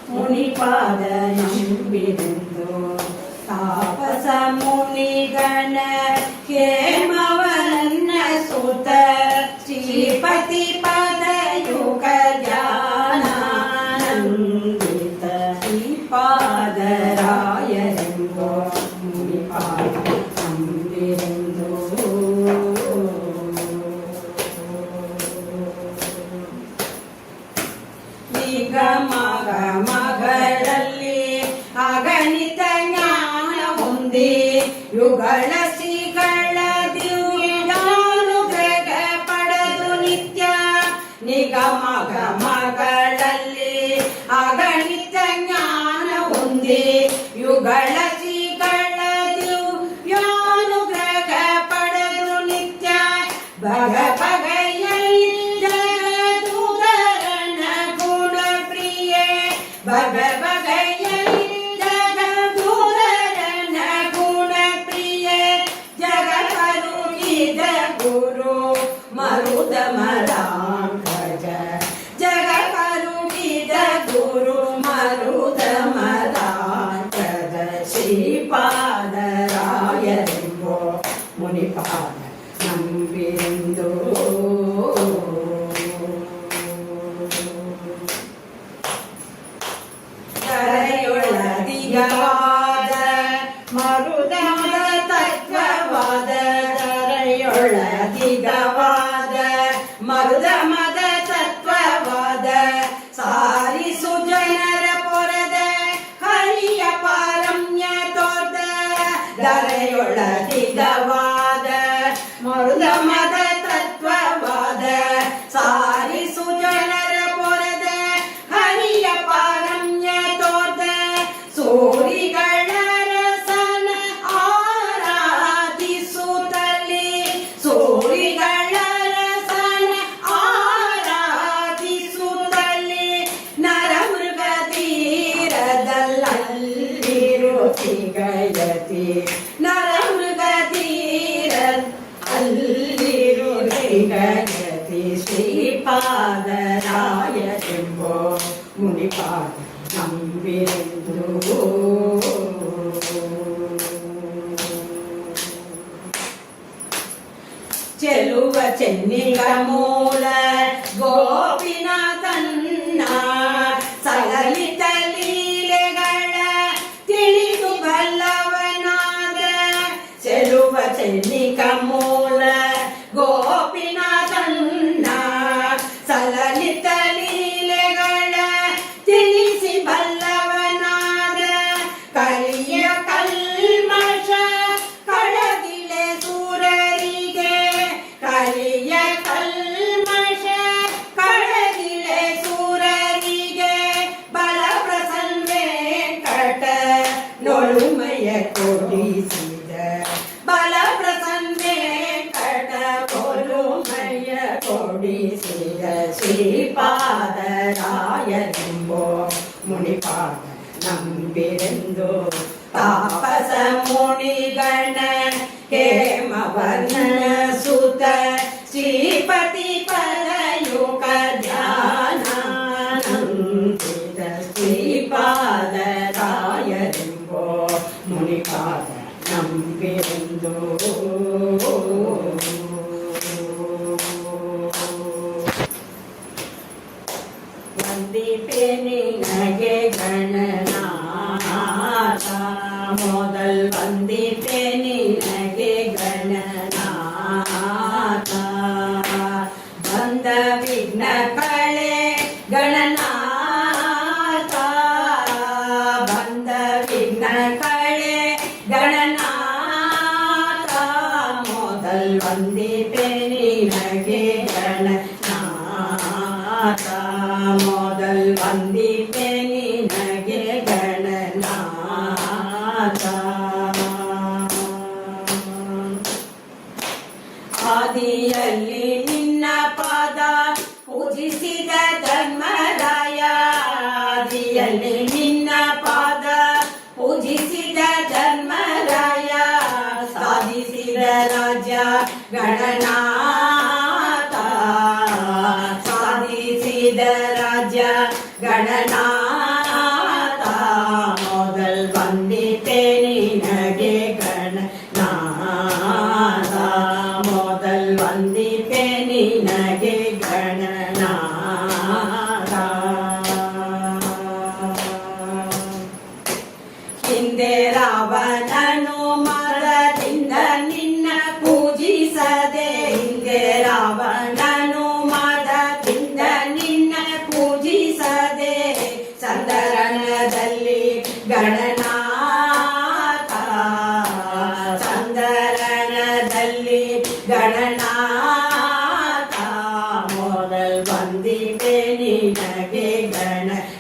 ಮುನಿಪಾದ ನಂಬಿರೆಂದೋ ತಾಪಸ ಮುನಿಗಣ ಕೇಮವನ್ನ ಸುತ ಶ್ರೀಪತಿ ಪದಯುಗ ಜ್ಞಾನಾನಂದಿತ ಶ್ರೀಪಾದರಾಯರೆಂಬೋ ಮುನಿಪಾದ ನಂಬಿರೆಂದೋ. ನಿಗಮಗ ಮಗಳಲ್ಲಿ ಅಗಣಿತ ಜ್ಞಾನ ಹೊಂದಿ ಯುಗಳ ಶ್ರೀಗಳ ದಿವ್ಯಾನುಗ್ರಹ ಪಡೆದು ನಿತ್ಯ ನಿಗಮಗ ಮಗಳಲ್ಲಿ ಅಗಣಿತ ಜ್ಞಾನ ಹೊಂದಿ ಯುಗಳ ಶ್ರೀಗಳ ದಿವ್ಯಾನುಗ್ರಹ ಪಡೆದು ನಿತ್ಯ ಭಗ ಬಗೆಯಲ್ಲಿ ಜಗದುದರನ ಗುಣ ಪ್ರಿಯೆ ಭಗ ಬಗೆಯಲ್ಲಿ ಜಗದುದರನ ಗುಣ ಪ್ರಿಯೆ ಜಗಕರುಗಿದ ಗುರು ಮರುದ ಮರಾಂಕಜ ಜಗಕರುಗಿದ ಗುರು ಮರುದ ಮರಾಂಕಜ ಶ್ರೀಪಾದರಾಯರೆಂಬೋ ಮುನಿಪಾದ ನಂಬಿರೆಂದೋ. ದರೆಯೊಳದಿಗವಾದ ಮರುದಮದ ತತ್ವವಾದ ದರೆಯೊಳದಿಗವಾದ ಮರುದಮದ ತತ್ವವಾದ ಧರೆಯೊಳಗಿದವಾದ ಮರುದ ಮದ ತತ್ವವಾದ ಸಾರಿಸು ಜನರ ಪೊರೆದ ಹರಿಯ ಪಾರಮ್ಯ ತೋರ್ದ ಸೂರಿಗಳ ರಸನ ಆರಾಧಿಸುತ್ತಲಿ ಸೂರಿಗಳ ರಸನ ಆರಾಧಿಸುತ್ತಲಿ ನರಮೃಗ ತೀರದಲ್ಲಿರುತಿ ಗಯತಿ ನರಮೃಗ ತೀರ ಅಲ್ಲಿರುತಿ ಗಯತಿ ಶ್ರೀಪಾದರಾಯರೆಂಬೋ ಮುನಿಪಾದ ನಂಬಿರೆಂದು ಚೆಲುವ ಚೆನ್ನಿಗ ಮೂಲ ಗೋಪಿನಾಥನ್ನ ಸಲಲಿತ ಲೀಲೆಗಳ ತಿಳಿದು ಬಲ್ಲವನಾದ ಚೆಲುವ ಚೆನ್ನಿಗ ಮೂಲ ಗೋಪಿನಾಥನ್ನ ಸಲಲಿತ ಲೀಲೆಗಳ ತಿಳಿಸಿ ಬಲ್ಲವನಾದ ಕಲಿಯ ಕಲ್ಮಶ ಕಳದಿಲೆ ಸೂರರಿಗೆ ಕಲಿಯ ಕಲ್ಮಶ ಕಳದಿಲೆ ಸೂರರಿಗೆ ಬಲ ಪ್ರಸನ್ವೇಂಕಟ ನೊಳುಮಯ ಕೊಡಿಸಿದ ಬಲ ಪ್ರಸನ್ವೇಂಕಟ ಕೊಲುಮಯ ಕೊಡಿಸಿದ ಶ್ರೀಪಾದರಾಯರೆಂಬೋ ಮುನಿಪಾದ ನಂಬಿರೆಂದು ತಾಪಸ ಮುನಿಗಣ ಹೇಮವರ್ಣ ಸುತ ಶ್ರೀಪತಿ ಪದಯುಗ ಧ್ಯಾನಾನಂದಿತ ಶ್ರೀಪಾದರಾಯರೆಂಬೋ ಮುನಿಪಾದ ನಂಬಿರೆಂದು ವಂದಿಪೆ ನಿನಗೆ ಗಣನಾಥ ಮೊದಲ್ ವಂದಿಪೆ ನಿನಗೆ ಗಣನಾಥ ಬಂದ ವಿಘ್ನ ಕಳೆ ಗಣನಾಥ ಬಂದ ವಿಘ್ನ ಕಳೆ ಗಣನಾಥ ಮೊದಲ್ ವಂದಿಪೆ ನಿನಗೆ ಗಣನಾಥ ಮೊದಲ್ ವಂದಿಪೆ ನಿನಗೆ ಗಣನಾಥ ಆದಿಯಲ್ಲಿ ನಿನ್ನ ಪಾದ ಪೂಜಿಸಿದ ಧರ್ಮರಾಯ ಆದಿಯಲ್ಲಿ ನಿನ್ನ ಪಾದ ಪೂಜಿಸಿದ ಧರ್ಮರಾಯ ಸಾಧಿಸಿದ ರಾಜ್ಯ ಗಣನಾಥ ಸಾಧಿಸಿದ ರಾಜ್ಯ ಗಣನಾಥ ಮೊದಲ್ ವಂದಿಪೆ ನಿನಗೆ ಗಣನಾಥ ಮೊದಲ್ ವಂದಿಪೆ ನಿನಗೆ ಗಣನಾಥ ಹಿಂದೆ ರಾವಣನು ಮರದಿಂದ ನಿನ್ನ ಪೂಜಿಸದೆ ಹಿಂದೆ ರಾವಣನು ಮರದಿಂದ ನಿನ್ನ ಪೂಜಿಸದೆ ಸಂದರಣದಲ್ಲಿ ಗಣನಾಥ ಸಂದರಣದಲ್ಲಿ ಗಣನಾಥ ಮೊದಲ್ ವಂದಿಪೆ ನಿನಗೆ ಗಣನಾಥ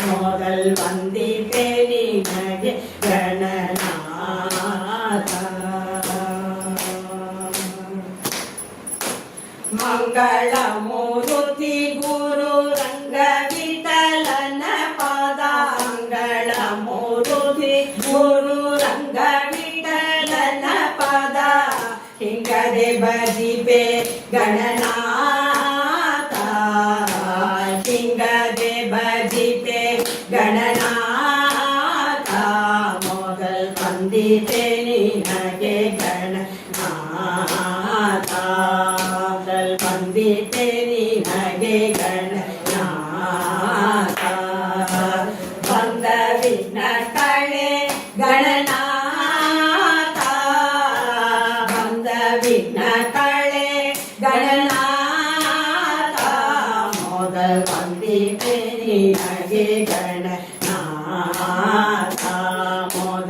ಮೊದಲ್ ವಂದಿಪೆ ನಿನಗೆ ಗಣನಾಥ ಮಂಗಳ ಮೂರುತಿ ಗುರು ರಂಗ ವಿಠಲನ ಪಾದ ಮಂಗಳ ಮೂರುತಿ ಗುರು ರಂಗ ವಿಠಲನ ಪಾದ ಹಿಂಗದೆ ಭಜಿಪೆ ಗಣನಾಥ ಹಿಂಗದೆ ಭಜಿಪೆ ಗಣನಾಥ ಮೊದಲ್ ವಂದಿಪೆ ನಿನಗೆ ಗಣನಾಥ ಮೊದಲ್ ವಂದಿಪೆ ನಿನಗೆ ಗಣನಾಥ ಬಂದ ವಿಘ್ನ ಕಳೆ ಗಣನಾಥ ಬಂದ ವಿಘ್ನ ಕಳೆ ಗಣನಾಥ ಮೊದಲ್ ವಂದಿಪೆ ನಿನಗೆ ಗಣನಾಥ ಮೊದಲ್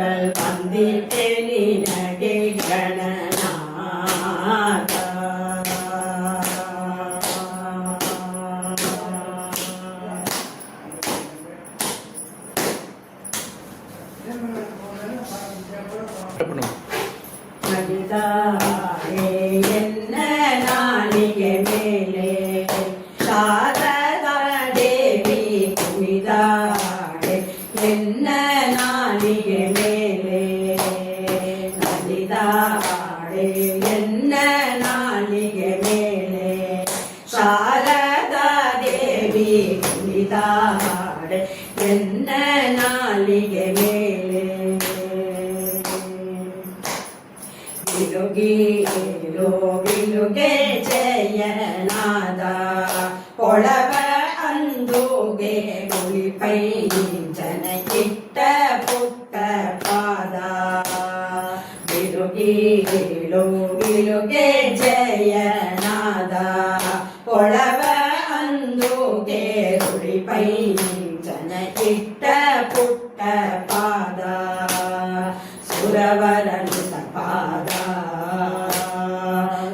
ಎನ್ನ ನಾಲಿಗೆ ಮೇಲೆ ನಲಿದಾಡೆ ಎನ್ನ ನಾಲಿಗೆ ಮೇಲೆ ಶಾರದಾ ದೇವಿ ಕುಣಿದಾಡೆ ಎನ್ನ ನಾಲಿಗೆ ಮೇಲೆ ಬಿಲುಗಿಲು ಬಿಲುಗೆ ಜಯನಾದ ಕೊಳವ ಅಂದುಗೆ ಗುಳಿಪೈ ಜನಕ್ಕಿಟ್ಟ ಪುಟ್ಟ ಪಾದ ಬಿಲುಗಿಲು ಬಿಲುಗೆ ಜಯನಾದ ಕೊಳವ ಅಂದುಗೆ ಗುಳಿಪೈ ಜನಕ್ಕಿಟ್ಟ ಪುಟ್ಟ ಪಾದ ಸುರವರನು ಪಾದ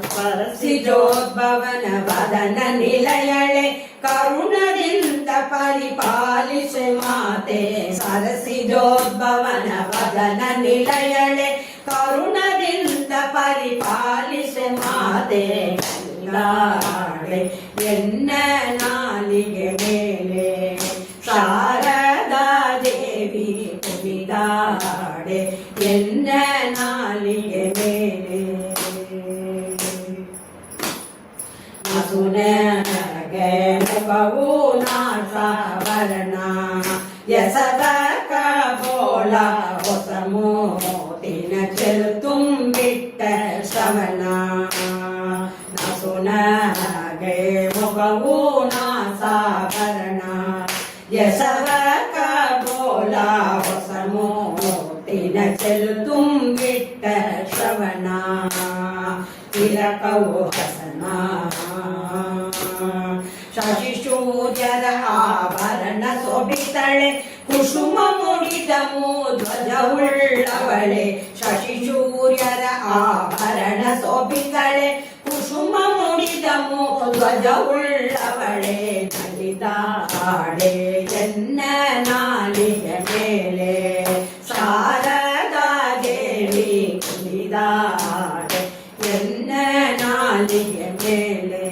ಸ್ಪರ್ಶಿಜೋದ್ಭವನ ವದನ ನಿಲಯಳೆ ಕರುಣದಿಂದ ಪರಿಪಾಲಿಸೆ ಮಾತೆ ಸರಸಿಜೋದ್ಭವನ ವದನ ನಿಲಯಳೆ ಕರುಣದಿಂದ ಪರಿಪಾಲಿಸೆ ಮಾತೆ ಕಲ್ಲಾಡೆ ಎನ್ನ ನಾಲಿಗೆ ಮೇಲೆ ಶಾರದಾ ದೇವಿ ಕುಣಿದಾಡೆ ಎನ್ನ ನಾಲಿಗೆ ಮೇಲೆ ಸುನಗೆ ಮುಖವು ನಾಸಾವರಣ ಎಸದ ಕಬೋಳ ಹೊಸ ಮೋತಿನ ಚೆಲು ತುಂಬಿಟ್ಟ ಶ್ರವಣ ಸುನಗೆ ಮುಖವು ನಾಸಾವರಣ ಎಸದ ಕಬೋಳ ಹೊಸ ಮೋತಿನ ಚೆಲು ತುಂಬಿಟ್ಟ ಶ್ರವಣ ತಿಲಕವು ಹಸನ ಶಶಿಶೂರ್ಯರ ಆಭರಣ ಶೋಭಿತಳೆ ಕುಸುಮ ಮುಡಿದ ಧ್ವಜವುಳ್ಳವಳೆ ಶಶಿಶೂರ್ಯರ ಆಭರಣ ಶೋಭಿತಳೆ ಕುಸುಮ ಮುಡಿದ ಧ್ವಜವುಳ್ಳವಳೆ ನಲಿದಾಡೆ ಎನ್ನ ನಾಲಿಗೆ ಮೇಲೆ ಶಾರದಾ ದೇವಿ ಕುಣಿದಾಡೆ ಎನ್ನ ನಾಲಿಗೆ ಮೇಲೆ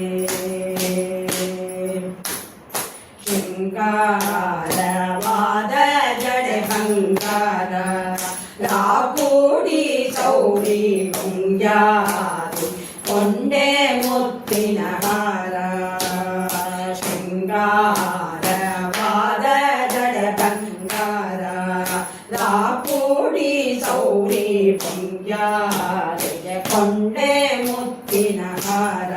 ಶೃಂಗಾರವಾದ ಜಡೆ ಬಂಗಾರ ಲಾಕೂಡಿ ಸೌರಿ ಗುಂಗ್ಯಾದಿ ಕೊಂಡೆ ಮುತ್ತಿನ ಹಾರ ಶೃಂಗಾರವಾದ ಜಡೆ ಬಂಗಾರ ಲಾಕೂಡಿ ಸೌರಿ ಗುಂಗ್ಯಾದಿ ಕೊಂಡೆ ಮುತ್ತಿನ ಹಾರ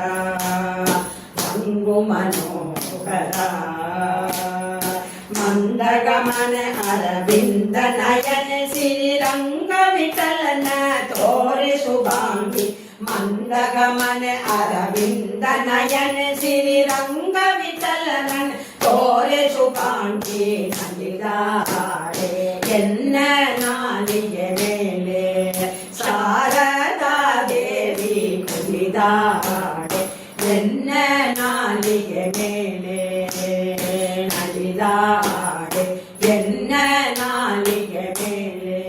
ಮಂಗು ಮನೋಹರ ಮಂದಗಮನ ಅರವಿಂದ ನಯನ ಶ್ರೀರಂಗ ವಿಠಲನ ತೋರಿಸುವಾಂಗಿ ಮಂದಗಮನ ಅರವಿಂದ ನಯನ ಶ್ರೀರಂಗ ವಿಠಲನ ತೋರಿಸುವಾಂಗಿ ನಲಿದಾಡೆ ಎನ್ನ ನಾಲಿಗೆ ಮೇಲೆ ಶಾರದಾ ದೇವಿ ಕುಣಿದಾಡೆ ಎನ್ನ ನಾಲಿಗೆ ಮೇಲೆ ನಲಿದಾಡೆ ಎನ್ನ ನಾಲಿಗೆ ಮೇಲೆ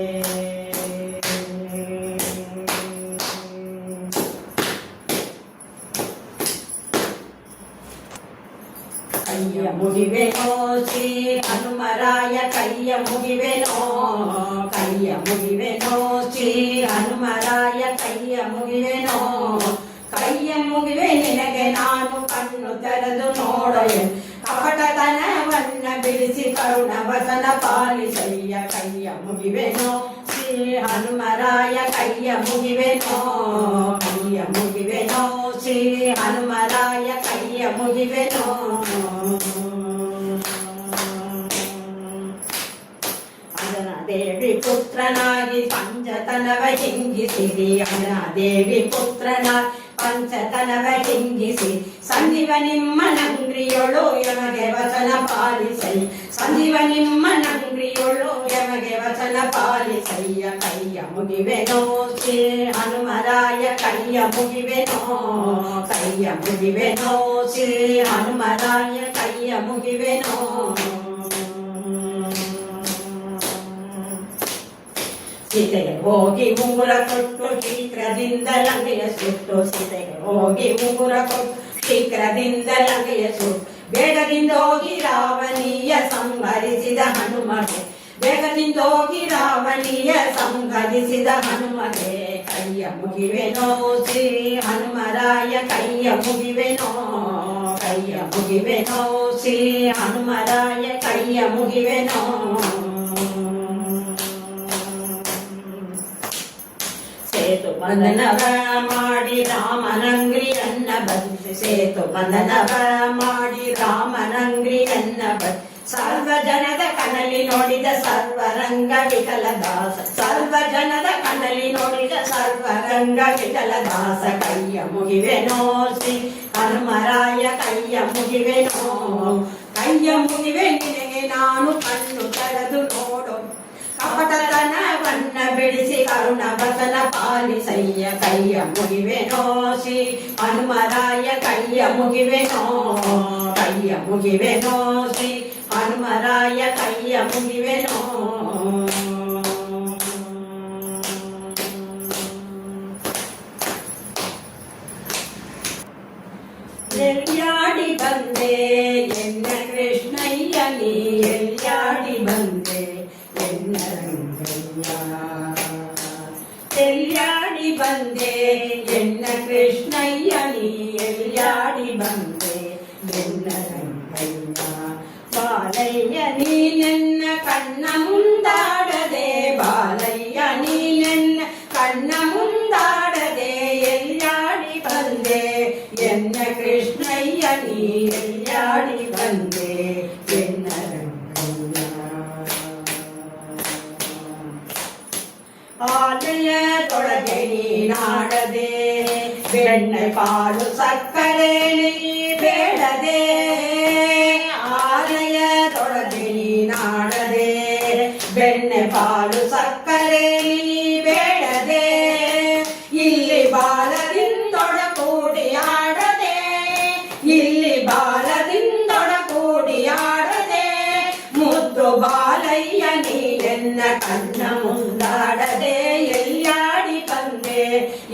ಕೈಯ ಮುಗಿವೆನೋ ಶ್ರೀ ಹನುಮರಾಯ ಕೈಯ ಮುಗಿವೆನೋ ಕೈಯ ಮುಗಿವೆನೋ ಶ್ರೀ ಹನುಮರಾಯ ಕೈಯ ಮುಗಿವೆನೋ ಕೈಯ ಮುಗಿವೆ ನಿನಗೆ ನಾನು ಕಣ್ಣು ತೆರೆದು ನೋಡೊಯೆ ಕಪಟತನವನ್ನ ಬಿಡಿಸಿ ಕರುಣ ವಚನ ಪಾಲಿಸಯ್ಯ ಕೈಯ ಮುಗಿವೆನೋ ಶ್ರೀ ಹನುಮರಾಯ ಕೈಯ ಮುಗಿವೆನೋ ಕೈಯ ಮುಗಿವೆನೋ ಶ್ರೀ ಹನುಮರಾಯ ಕೈಯ ಮುಗಿವೆನೋ ಅದನ ದೇವಿ ಪುತ್ರನಾಗಿ ಪಂಚತನವ ಹಿಂಗಿಸಿರಿ ಅದನ ದೇವಿ ಪುತ್ರನ ಪಂಚತನವ ಹಿಂಗಿಸಿ ಸಂಜೀವ ನಿಮ್ಮ ನಂಗ್ರಿಯೊಳು ಯಮಗೆ ವಚನ ಪಾಲಿಸೈ ಸಂಜೀವ ನಿಮ್ಮ ನಂಗ್ರಿಯೊಳು ಯಮಗೆ ವಚನ ಪಾಲಿಸಯ್ಯ ಕೈಯ ಮುಗಿವೆನೋ ಶ್ರೀ ಹನುಮರಾಯ ಕೈಯ ಮುಗಿವೆನೋ ಕೈಯ ಮುಗಿವೆನೋ ಶ್ರೀ ಹನುಮರಾಯ ಕೈಯ ಮುಗಿವೆನೋ ಸೀತೆಗೆ ಹೋಗಿ ಉಂಗುರ ಕೊಟ್ಟು ಶೀಘ್ರದಿಂದ ಲಂಗೆಯ ಸುಟ್ಟು ಸೀತೆಗೆ ಹೋಗಿ ಉಂಗುರ ಕೊಟ್ಟು ಶೀಘ್ರದಿಂದ ಲಂಗೆಯ ಸುಟ್ಟು ಬೇಗದಿಂದ ಹೋಗಿ ರಾವಣಿಯ ಸಂಹರಿಸಿದ ಹನುಮಗೆ ಜಗದಿಂದೋಗಿ ರಾವಣಿಯ ಸಂಹರಿಸಿದ ಹನುಮಗೆ ಕೈಯ ಮುಗಿವೆನೋ ಶ್ರೀ ಹನುಮರಾಯ ಕೈಯ ಮುಗಿವೆನೋ ಕೈಯ ಮುಗಿವೆನೋ ಶ್ರೀ ಹನುಮರಾಯ ಕೈಯ ಮುಗಿವೆನೋ ಸೇತು ಬಂಧನವ ಮಾಡಿ ರಾಮನಂಗ್ರಿಯನ್ನ ಬಂಧಿ ಸೇತು ಬಂಧನವ ಮಾಡಿ ರಾಮನಂಗ್ರಿಯನ್ನ ಬಂಧಿ ಸರ್ವ ಜನದ ಕಣ್ಣಲ್ಲಿ ನೋಡಿದ ಸರ್ವರಂಗ ವಿಠಲದಾಸ ಸರ್ವ ಜನದ ಕಣ್ಣಲ್ಲಿ ನೋಡಿದ ಸರ್ವರಂಗ ವಿಠಲದಾಸ ಕೈಯ ಮುಗಿವೆನೋ ಶ್ರೀ ಹನುಮರಾಯ ಕೈಯ ಮುಗಿವೆನೋ ಕೈಯ ಮುಗಿವೆ ನಿನಗೆ ನಾನು ಕಣ್ಣು ತೆರೆದು ನೋಡು ಕಪಟತನವನ್ನ ಬಿಡಿಸಿ ಕರುಣ ಬಸನ ಪಾಲಿಸಯ್ಯ ಕೈಯ ಮುಗಿವೆನೋ ಶ್ರೀ ಹನುಮರಾಯ ಕೈಯ ಮುಗಿವೆನೋ ಕೈಯ ಮುಗಿವೆನೋ ಶ್ರೀ ಹನುಮರಾಯ ಕೈಯ ಮುಗಿವೆನೋ ಎಲ್ಯಾಡಿ ಬಂದೆ ಎನ್ನ ಕೃಷ್ಣಯ್ಯ ನೀ ಎಲ್ಯಾಡಿ ಬಂದೆ ಎನ್ನ ರಂಗಯ್ಯ ಎಲ್ಯಾಡಿ ಬಂದೆ ಎನ್ನ ಕೃಷ್ಣಯ್ಯ ನೀ ಎಲ್ಯಾಡಿ ಬಂದೆ ಎನ್ನ ರಂಗಯ್ಯ ಬಾಲಯ್ಯ ನೀ ನನ್ನ ಕಣ್ಣ ಮುಂದಾಡದೆ ಬಾಲಯ್ಯ ನೀ ನನ್ನ ಕಣ್ಣ ಮುಂದಾಡದೆ ಎಲ್ಯಾಡಿ ಬಂದೆ ಎನ್ನ ಕೃಷ್ಣಯ್ಯ ನೀ ಎಲ್ಯಾಡಿ ಬಂದೆ ಎನ್ನ ರಂಗಯ್ಯ ಆಲಯದೊಳಗೆ ನೀನಾಡದೆ ಬೆಣ್ಣೆ ಪಾಲು ಸಕ್ಕರೆ ನೀ ಬೇಡದೆ ಆಲಯದೊಳಗೆ ನೀನಾಡದೆ ಬೆಣ್ಣೆ ಪಾಲು ಸಕ್ಕರೆ ನೀ ಬೇಡದೆ ಇಲ್ಲಿ ಬಾಲದಿಂದೊಡಗೂಡಿ ಆಡದೆ ಇಲ್ಲಿ ಬಾಲದಿಂದೊಡಗೂಡಿ ಆಡದೆ ಮುದ್ದು ಬಾಲಯ್ಯ ನೀ ಎನ್ನ ಕಣ್ಣ ಮುಂದಾಡದೆ ಎಲ್ಯಾಡಿ ಬಂದೆ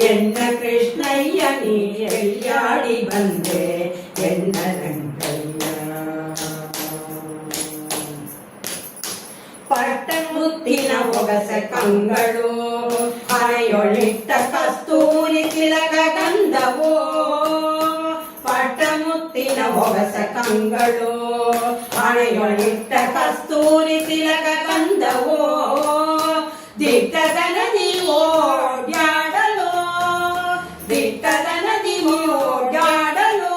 ಎನ್ನ ಕೃಷ್ಣಯ್ಯ ನೀ ಎಲ್ಯಾಡಿ ಬಂದೆ ಎನ್ನ ರಂಗಯ್ಯ ಪಟ್ಟಮುತ್ತಿನ ಒಗಸ ಕಂಗಳು ಹಣೆಯೊಳಿಟ್ಟ ಕಸ್ತೂರಿ ತಿಲಕ ಗಂಧವೋ ಪಟ್ಟಮುತ್ತಿನ ಒಗಸ ಕಂಗಳು ಹಣೆಯೊಳಿಟ್ಟ ಕಸ್ತೂರಿ ತಿಲಕ ಗಂಧವೋ ದಿಟ್ಟದ ನದಿ ಓಡ್ಯಾಡಲು ದಿಟ್ಟದ ನದಿ ಓಡ್ಯಾಡಲು